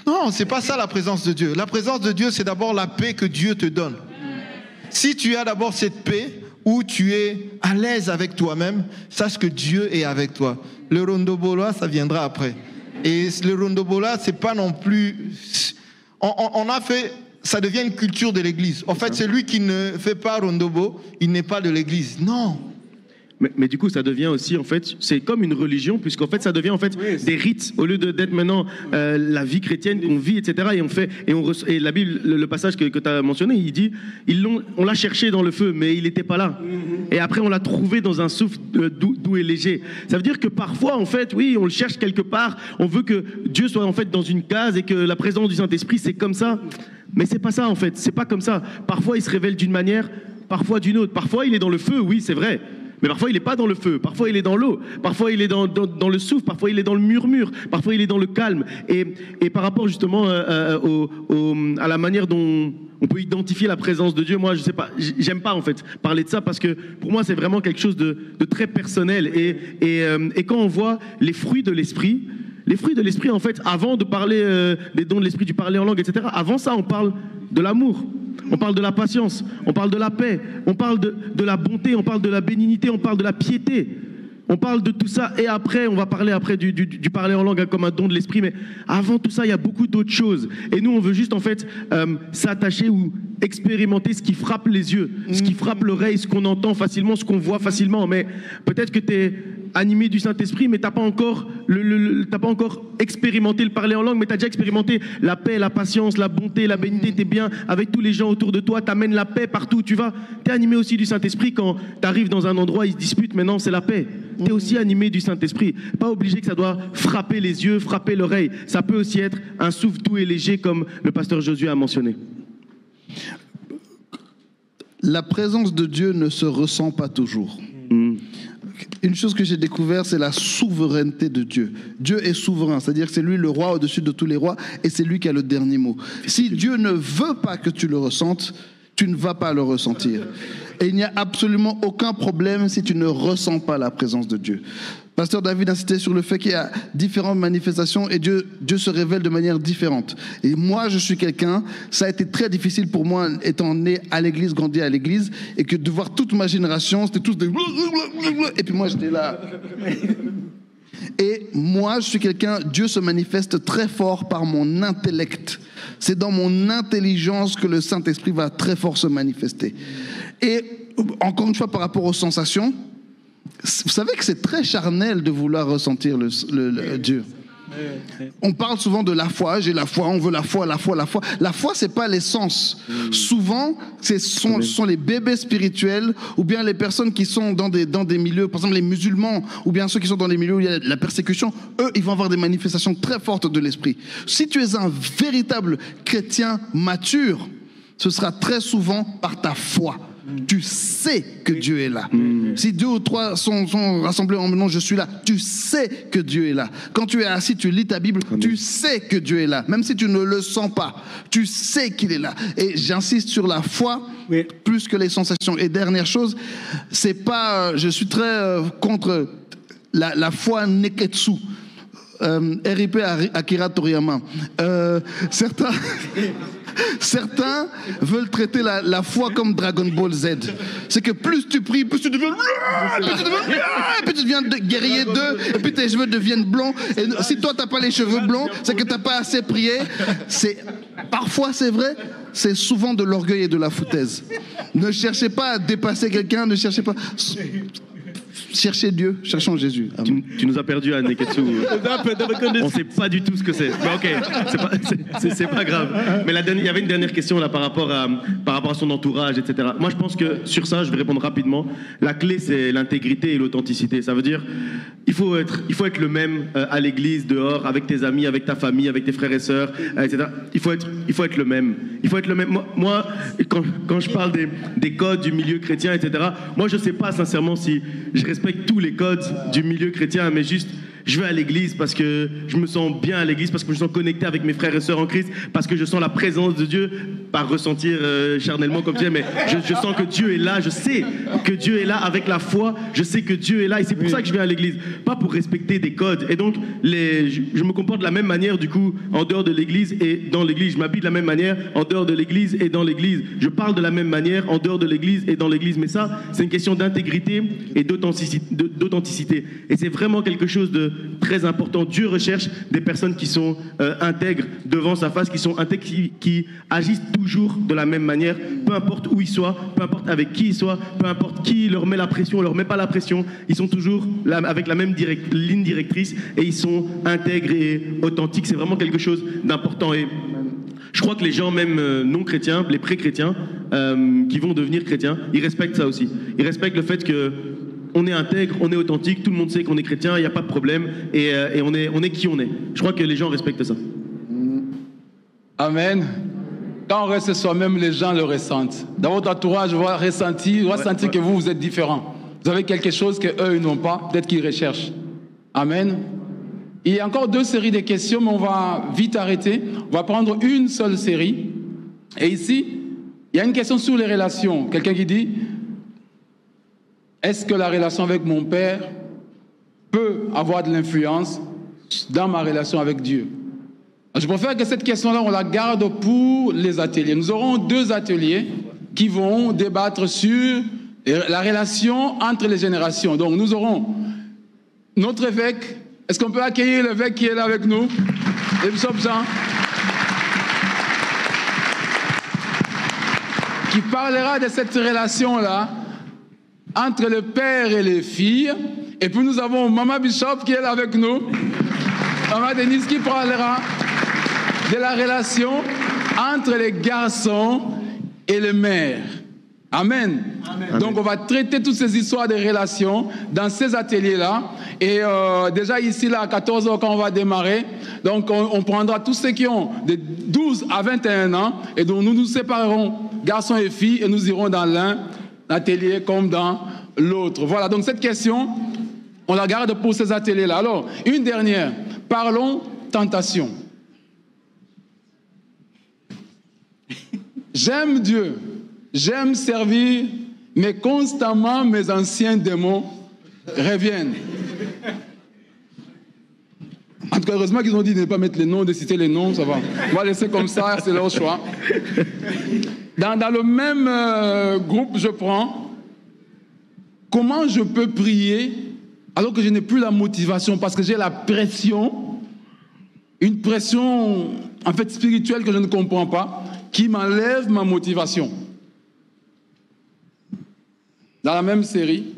Non, c'est pas ça la présence de Dieu. La présence de Dieu, c'est d'abord la paix que Dieu te donne. Si tu as d'abord cette paix, où tu es à l'aise avec toi-même, sache que Dieu est avec toi. Le rondobola, ça viendra après. Et le rondobola, c'est pas non plus... On a fait... Ça devient une culture de l'Église. En fait, celui qui ne fait pas rondobo, il n'est pas de l'Église. Non. Mais du coup, ça devient aussi, en fait, c'est comme une religion, puisqu'en fait, ça devient en fait des rites, au lieu d'être maintenant la vie chrétienne qu'on vit, etc. Et la Bible, le passage que tu as mentionné, il dit, on l'a cherché dans le feu, mais il n'était pas là. Et après, on l'a trouvé dans un souffle doux et léger. Ça veut dire que parfois, en fait, oui, on le cherche quelque part, on veut que Dieu soit en fait dans une case et que la présence du Saint-Esprit, c'est comme ça. Mais c'est pas ça, en fait. C'est pas comme ça. Parfois, il se révèle d'une manière, parfois d'une autre. Parfois, il est dans le feu, oui, c'est vrai. Mais parfois, il n'est pas dans le feu. Parfois, il est dans l'eau. Parfois, il est dans le souffle. Parfois, il est dans le murmure. Parfois, il est dans le calme. Et par rapport justement à la manière dont on peut identifier la présence de Dieu, moi, je sais pas, j'aime pas en fait parler de ça parce que pour moi, c'est vraiment quelque chose de très personnel. Et quand on voit les fruits de l'esprit, en fait, avant de parler des dons de l'esprit, du parler en langue, etc., avant ça, on parle de l'amour. On parle de la patience, on parle de la paix, on parle de la bonté, on parle de la bénignité, on parle de la piété. On parle de tout ça et après, on va parler après du parler en langue comme un don de l'esprit. Mais avant tout ça, il y a beaucoup d'autres choses. Et nous, on veut juste en fait s'attacher ou expérimenter ce qui frappe les yeux, ce qui frappe l'oreille, ce qu'on entend facilement, ce qu'on voit facilement. Mais peut-être que tu es animé du Saint-Esprit, mais tu n'as pas encore expérimenté le parler en langue, mais tu as déjà expérimenté la paix, la patience, la bonté, la bénignité. Tu es bien avec tous les gens autour de toi, tu amènes la paix partout où tu vas. Tu es animé aussi du Saint-Esprit quand tu arrives dans un endroit, ils se disputent, mais non, c'est la paix. Tu es aussi animé du Saint-Esprit. Pas obligé que ça doit frapper les yeux, frapper l'oreille. Ça peut aussi être un souffle doux et léger, comme le pasteur Josué a mentionné. La présence de Dieu ne se ressent pas toujours. Une chose que j'ai découvert, c'est la souveraineté de Dieu. Dieu est souverain, c'est-à-dire que c'est lui le roi au-dessus de tous les rois et c'est lui qui a le dernier mot. Si Dieu ne veut pas que tu le ressentes, tu ne vas pas le ressentir. Et il n'y a absolument aucun problème si tu ne ressens pas la présence de Dieu. Pasteur David insistait sur le fait qu'il y a différentes manifestations et Dieu se révèle de manière différente. Et moi, je suis quelqu'un, ça a été très difficile pour moi, étant né à l'église, grandi à l'église, et que de voir toute ma génération, c'était tous des... Et puis moi, j'étais là... Et moi, je suis quelqu'un, Dieu se manifeste très fort par mon intellect. C'est dans mon intelligence que le Saint-Esprit va très fort se manifester. Et encore une fois, par rapport aux sensations, vous savez que c'est très charnel de vouloir ressentir le Dieu. On parle souvent de la foi, j'ai la foi, on veut la foi, la foi, la foi. La foi, c'est pas l'essence. Souvent, ce sont les bébés spirituels ou bien les personnes qui sont dans des milieux, par exemple les musulmans ou bien ceux qui sont dans des milieux où il y a la persécution, eux, ils vont avoir des manifestations très fortes de l'esprit. Si tu es un véritable chrétien mature, ce sera très souvent par ta foi. Tu sais que Dieu est là. Si 2 ou 3 sont rassemblés en mon nom, je suis là. Tu sais que Dieu est là. Quand tu es assis, tu lis ta Bible, tu sais que Dieu est là. Même si tu ne le sens pas, tu sais qu'il est là. Et j'insiste sur la foi plus que les sensations. Et dernière chose, c'est pas, je suis très contre la foi neketsu. RIP Akira Toriyama. Certains veulent traiter la foi comme Dragon Ball Z. C'est que plus tu pries, plus tu deviens... Puis tu deviens guerrier 2, et puis tes cheveux deviennent blonds. Et si toi, t'as pas les cheveux blonds, c'est que t'as pas assez prié. Parfois, c'est vrai, c'est souvent de l'orgueil et de la foutaise. Ne cherchez pas à dépasser quelqu'un, ne cherchez pas... Cherchez Dieu, cherchons Jésus. Tu nous as perdu à Neketsu. On ne sait pas du tout ce que c'est. Mais ok, c'est pas grave. Mais il y avait une dernière question là par rapport à son entourage, etc. Moi, je pense que sur ça, je vais répondre rapidement. La clé, c'est l'intégrité et l'authenticité. Ça veut dire, il faut être le même à l'église, dehors, avec tes amis, avec ta famille, avec tes frères et sœurs, etc. Il faut être le même. Il faut être le même. Moi, quand je parle des codes du milieu chrétien, etc. Moi, je sais pas sincèrement si je respecte tous les codes du milieu chrétien, mais juste je vais à l'église parce que je me sens bien à l'église, parce que je me sens connecté avec mes frères et sœurs en Christ, parce que je sens la présence de Dieu, pas ressentir charnellement comme tu dis, mais je sens que Dieu est là, je sais que Dieu est là avec la foi, je sais que Dieu est là et c'est pour ça que je viens à l'église, pas pour respecter des codes. Et donc je me comporte de la même manière du coup en dehors de l'église et dans l'église, je m'habille de la même manière en dehors de l'église et dans l'église, je parle de la même manière en dehors de l'église et dans l'église, mais ça c'est une question d'intégrité et d'authenticité. Et c'est vraiment quelque chose de très important. Dieu recherche des personnes qui sont intègres devant sa face, qui sont intègres, qui agissent toujours de la même manière, peu importe où ils soient, peu importe avec qui ils soient, peu importe qui leur met la pression, leur met pas la pression, ils sont toujours là, avec la même ligne directrice et ils sont intègres et authentiques. C'est vraiment quelque chose d'important. Et je crois que les gens, même non chrétiens, les pré-chrétiens, qui vont devenir chrétiens, ils respectent ça aussi. Ils respectent le fait que on est intègre, on est authentique, tout le monde sait qu'on est chrétien, il n'y a pas de problème, et on est qui on est. Je crois que les gens respectent ça. Amen. Quand on reste soi-même, les gens le ressentent. Dans votre entourage, on va sentir que vous êtes différent. Vous avez quelque chose qu'eux, ils n'ont pas, peut-être qu'ils recherchent. Amen. Il y a encore 2 séries de questions, mais on va vite arrêter. On va prendre une seule série. Et ici, il y a une question sur les relations. Quelqu'un qui dit... Est-ce que la relation avec mon père peut avoir de l'influence dans ma relation avec Dieu? Je préfère que cette question-là, on la garde pour les ateliers. Nous aurons 2 ateliers qui vont débattre sur la relation entre les générations. Donc, nous aurons notre évêque. Est-ce qu'on peut accueillir l'évêque qui est là avec nous? Le bishop Jean. Qui parlera de cette relation-là entre le père et les filles. Et puis nous avons Maman Bishop qui est là avec nous. Maman Denise qui parlera de la relation entre les garçons et les mères. Amen. Amen. Donc on va traiter toutes ces histoires de relations dans ces ateliers-là. Et déjà ici, là, à 14h, quand on va démarrer, donc on prendra tous ceux qui ont de 12 à 21 ans, et donc nous nous séparerons, garçons et filles, et nous irons dans l'un atelier comme dans l'autre. Voilà, donc cette question, on la garde pour ces ateliers-là. Alors, une dernière. Parlons tentation. J'aime Dieu, j'aime servir, mais constamment mes anciens démons reviennent. En tout cas, heureusement qu'ils ont dit de ne pas mettre les noms, de citer les noms, ça va. On va laisser comme ça, c'est leur choix. Dans le même groupe, je prends comment je peux prier alors que je n'ai plus la motivation parce que j'ai la pression, une pression en fait spirituelle que je ne comprends pas, qui m'enlève ma motivation. Dans la même série,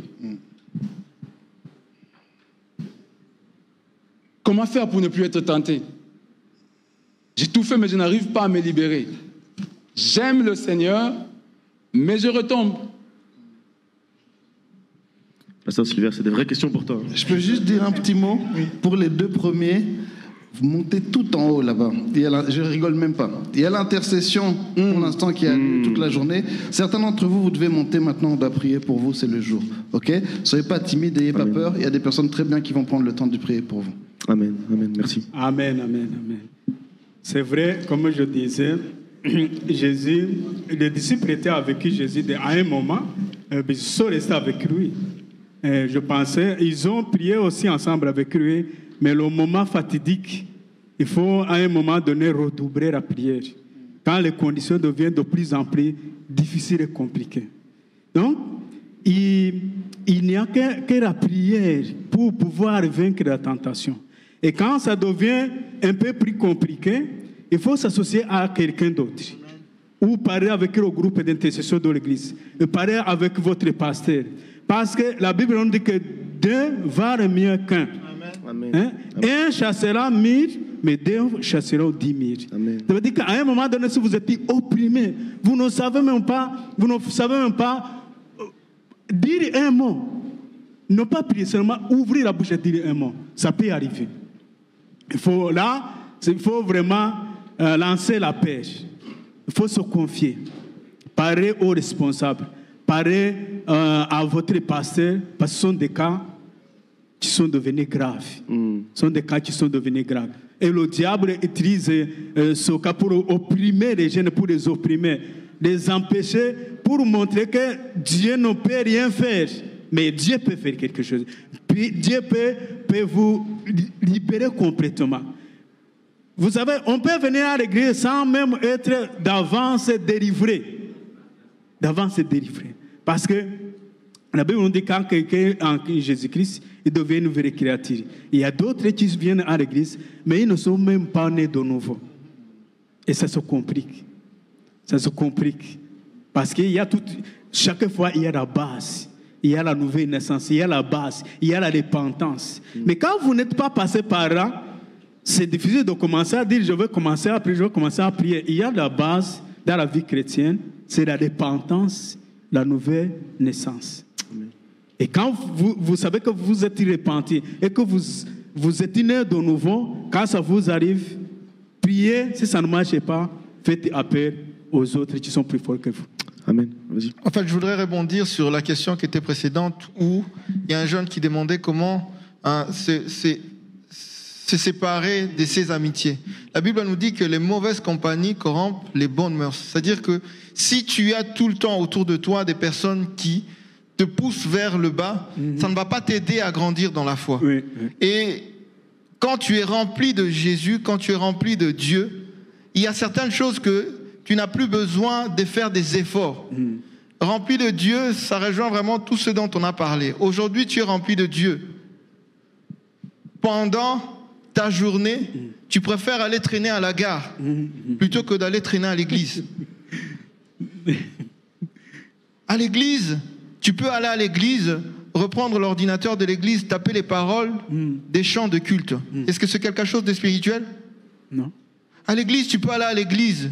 Comment faire pour ne plus être tenté? J'ai tout fait, mais je n'arrive pas à me libérer. J'aime le Seigneur, mais je retombe. Pasteur Silver, c'est des vraies questions pour toi. Je peux juste dire un petit mot pour les 2 premiers. Vous montez tout en haut là-bas. Je rigole même pas. Il y a l'intercession pour l'instant qui a lieu toute la journée. Certains d'entre vous, vous devez monter maintenant. On doit prier pour vous, c'est le jour. Ok? Soyez pas timides, n'ayez pas peur. Il y a des personnes très bien qui vont prendre le temps de prier pour vous. Amen, amen, merci. Amen, amen, amen. C'est vrai, comme je disais, Jésus, les disciples étaient avec Jésus à un moment, ils sont restés avec lui. Je pensais, ils ont prié aussi ensemble avec lui, mais le moment fatidique, il faut à un moment donné redoubler la prière. Quand les conditions deviennent de plus en plus difficiles et compliquées. Donc, il n'y a que la prière pour pouvoir vaincre la tentation. Et quand ça devient un peu plus compliqué, il faut s'associer à quelqu'un d'autre. Ou parler avec le groupe d'intercession de l'Église. Ou parler avec votre pasteur. Parce que la Bible nous dit que 2 valent mieux qu'un. Hein? Un chassera 1000, mais 2 chasseront 10 000. Ça veut dire qu'à un moment donné, si vous êtes opprimé, vous ne savez même pas dire un mot. Ne pas prier, seulement ouvrir la bouche et dire un mot. Ça peut arriver. Il faut vraiment lancer la pêche. Il faut se confier. Parler aux responsables. Parler à votre pasteur, parce que ce sont des cas qui sont devenus graves. Ce sont des cas qui sont devenus graves. Et le diable utilise ce cas pour opprimer les jeunes, pour les opprimer, les empêcher, pour montrer que Dieu ne peut rien faire. Mais Dieu peut faire quelque chose. Puis Dieu peut vous libérer complètement. Vous savez, on peut venir à l'église sans même être d'avance délivré. D'avance délivré. Parce que la Bible nous dit quand quelqu'un en Jésus-Christ, il devient une nouvelle créature. Il y a d'autres qui viennent à l'église, mais ils ne sont même pas nés de nouveau. Et ça se complique. Ça se complique. Parce qu'il y a chaque fois, il y a la base. Il y a la nouvelle naissance, il y a la base, il y a la repentance. Mais quand vous n'êtes pas passé par là, c'est difficile de commencer à dire je vais commencer à prier, je vais commencer à prier. Il y a la base dans la vie chrétienne, c'est la repentance, la nouvelle naissance. Et quand vous savez que vous êtes repenti et que vous êtes né de nouveau, quand ça vous arrive, priez, si ça ne marche pas, faites appel aux autres qui sont plus forts que vous. Amen. Vas-y. En fait, je voudrais rebondir sur la question qui était précédente où il y a un jeune qui demandait comment se séparer de ses amitiés. La Bible nous dit que les mauvaises compagnies corrompent les bonnes mœurs. C'est-à-dire que si tu as tout le temps autour de toi des personnes qui te poussent vers le bas, ça ne va pas t'aider à grandir dans la foi. Oui. Et quand tu es rempli de Jésus, quand tu es rempli de Dieu, il y a certaines choses que tu n'as plus besoin de faire des efforts. Rempli de Dieu, ça rejoint vraiment tout ce dont on a parlé. Aujourd'hui, tu es rempli de Dieu. Pendant ta journée, tu préfères aller traîner à la gare plutôt que d'aller traîner à l'église. À l'église, tu peux aller à l'église, reprendre l'ordinateur de l'église, taper les paroles des chants de culte. Est-ce que c'est quelque chose de spirituel? Non. À l'église, tu peux aller à l'église.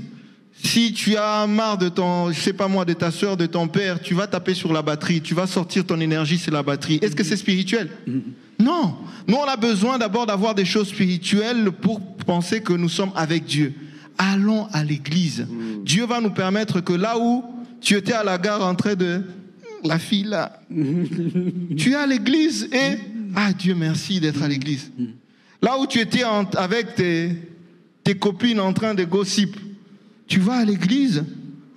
Si tu as marre de de ta soeur, de ton père, tu vas taper sur la batterie, tu vas sortir ton énergie sur la batterie. Est-ce que c'est spirituel? Non. Nous, on a besoin d'abord d'avoir des choses spirituelles pour penser que nous sommes avec Dieu. Allons à l'église. Dieu va nous permettre que là où tu étais à la gare en train de... La fille là, tu es à l'église et... Ah, Dieu merci d'être à l'église. Là où tu étais avec tes copines en train de gossip, tu vas à l'église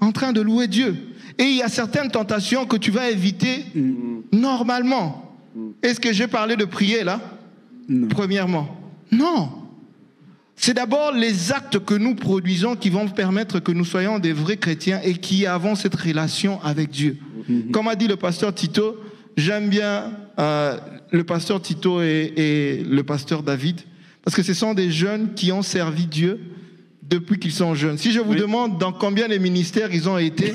en train de louer Dieu. Et il y a certaines tentations que tu vas éviter normalement. Est-ce que j'ai parlé de prier là? Non. Premièrement. Non. C'est d'abord les actes que nous produisons qui vont permettre que nous soyons des vrais chrétiens et qui avons cette relation avec Dieu. Comme a dit le pasteur Tito, j'aime bien le pasteur Tito et le pasteur David, parce que ce sont des jeunes qui ont servi Dieu depuis qu'ils sont jeunes. Si je vous demande dans combien de ministères ils ont été,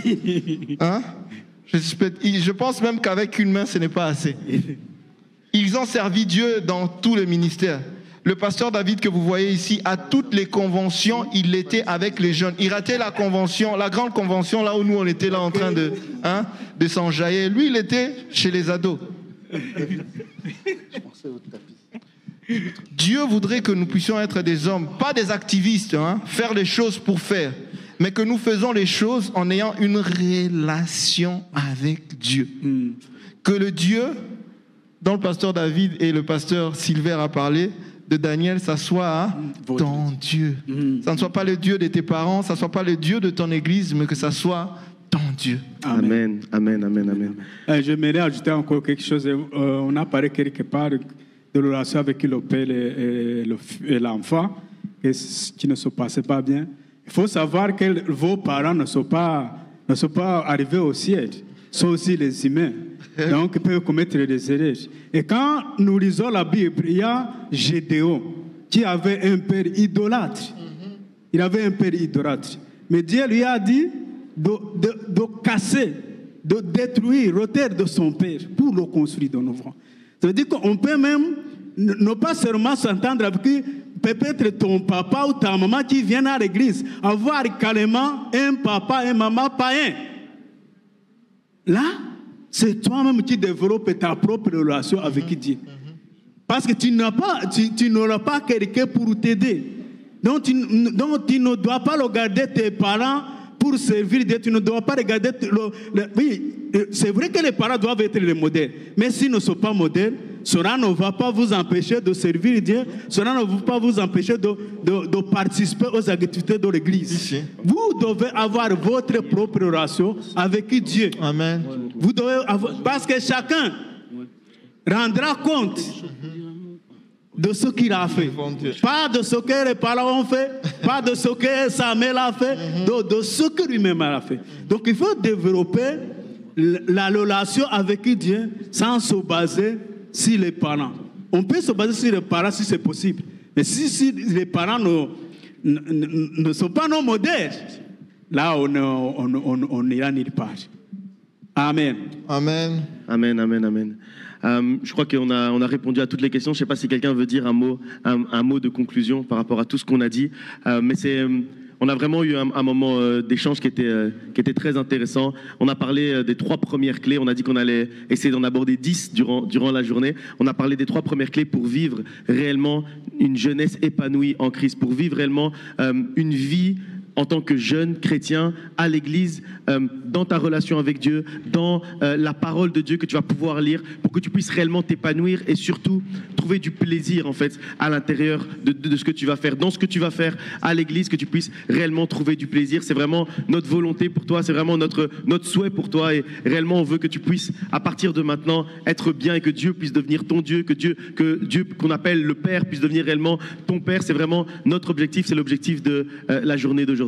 hein, je pense même qu'avec une main, ce n'est pas assez. Ils ont servi Dieu dans tous les ministères. Le pasteur David que vous voyez ici, à toutes les conventions, il était avec les jeunes. Il ratait la convention, la grande convention, là où nous on était là en train de s'enjailler. Lui, il était chez les ados. Dieu voudrait que nous puissions être des hommes, pas des activistes, faire les choses pour faire, mais que nous faisons les choses en ayant une relation avec Dieu. Que le Dieu, dont le pasteur David et le pasteur Silver a parlé, de Daniel, ça soit ton Dieu. Ça ne soit pas le Dieu de tes parents, ça ne soit pas le Dieu de ton église, mais que ça soit ton Dieu. Amen, amen, amen, amen. J'aimerais ajouter encore quelque chose. On a parlé quelque part de la relation avec le père et l'enfant, qui ne se passait pas bien. Il faut savoir que vos parents ne sont pas arrivés au ciel, sont aussi les humains. Donc, ils peuvent commettre des erreurs. Et quand nous lisons la Bible, il y a Gédéon qui avait un père idolâtre. Il avait un père idolâtre. Mais Dieu lui a dit de casser, de détruire l'autel de son père pour le construire de nouveau. Ça veut dire qu'on peut même ne pas seulement s'entendre avec peut-être ton papa ou ta maman qui viennent à l'église, avoir carrément un papa et une maman païen. Là, c'est toi-même qui développes ta propre relation avec Dieu. Parce que tu n'auras pas quelqu'un pour t'aider. Donc, tu ne dois pas regarder tes parents pour servir Dieu. Tu ne dois pas regarder... Oui, c'est vrai que les parents doivent être les modèles. Mais s'ils ne sont pas modèles, cela ne va pas vous empêcher de servir Dieu. Cela ne va pas vous empêcher de participer aux activités de l'Église. Vous devez avoir votre propre relation avec Dieu. Amen. Vous devez avoir, parce que chacun rendra compte de ce qu'il a fait. Pas de ce que les parents ont fait, pas de ce que sa mère a fait, de ce que lui-même a fait. Donc il faut développer la relation avec Dieu sans se baser sur les parents. On peut se baser sur les parents si c'est possible. Mais si les parents ne sont pas nos modèles, là on n'ira nulle part. Amen. Amen. Amen, amen, amen. Je crois qu'on a répondu à toutes les questions. Je ne sais pas si quelqu'un veut dire un mot de conclusion par rapport à tout ce qu'on a dit. Mais on a vraiment eu un moment d'échange qui était très intéressant. On a parlé des 3 premières clés. On a dit qu'on allait essayer d'en aborder 10 durant la journée. On a parlé des 3 premières clés pour vivre réellement une jeunesse épanouie en Christ, pour vivre réellement une vie en tant que jeune chrétien à l'église, dans ta relation avec Dieu, dans la parole de Dieu que tu vas pouvoir lire, pour que tu puisses réellement t'épanouir et surtout trouver du plaisir en fait à l'intérieur de ce que tu vas faire, dans ce que tu vas faire à l'église, que tu puisses réellement trouver du plaisir. C'est vraiment notre volonté pour toi, c'est vraiment notre souhait pour toi, et réellement on veut que tu puisses à partir de maintenant être bien et que Dieu puisse devenir ton Dieu, que Dieu qu'on appelle le Père puisse devenir réellement ton Père. C'est vraiment notre objectif, c'est l'objectif de la journée d'aujourd'hui.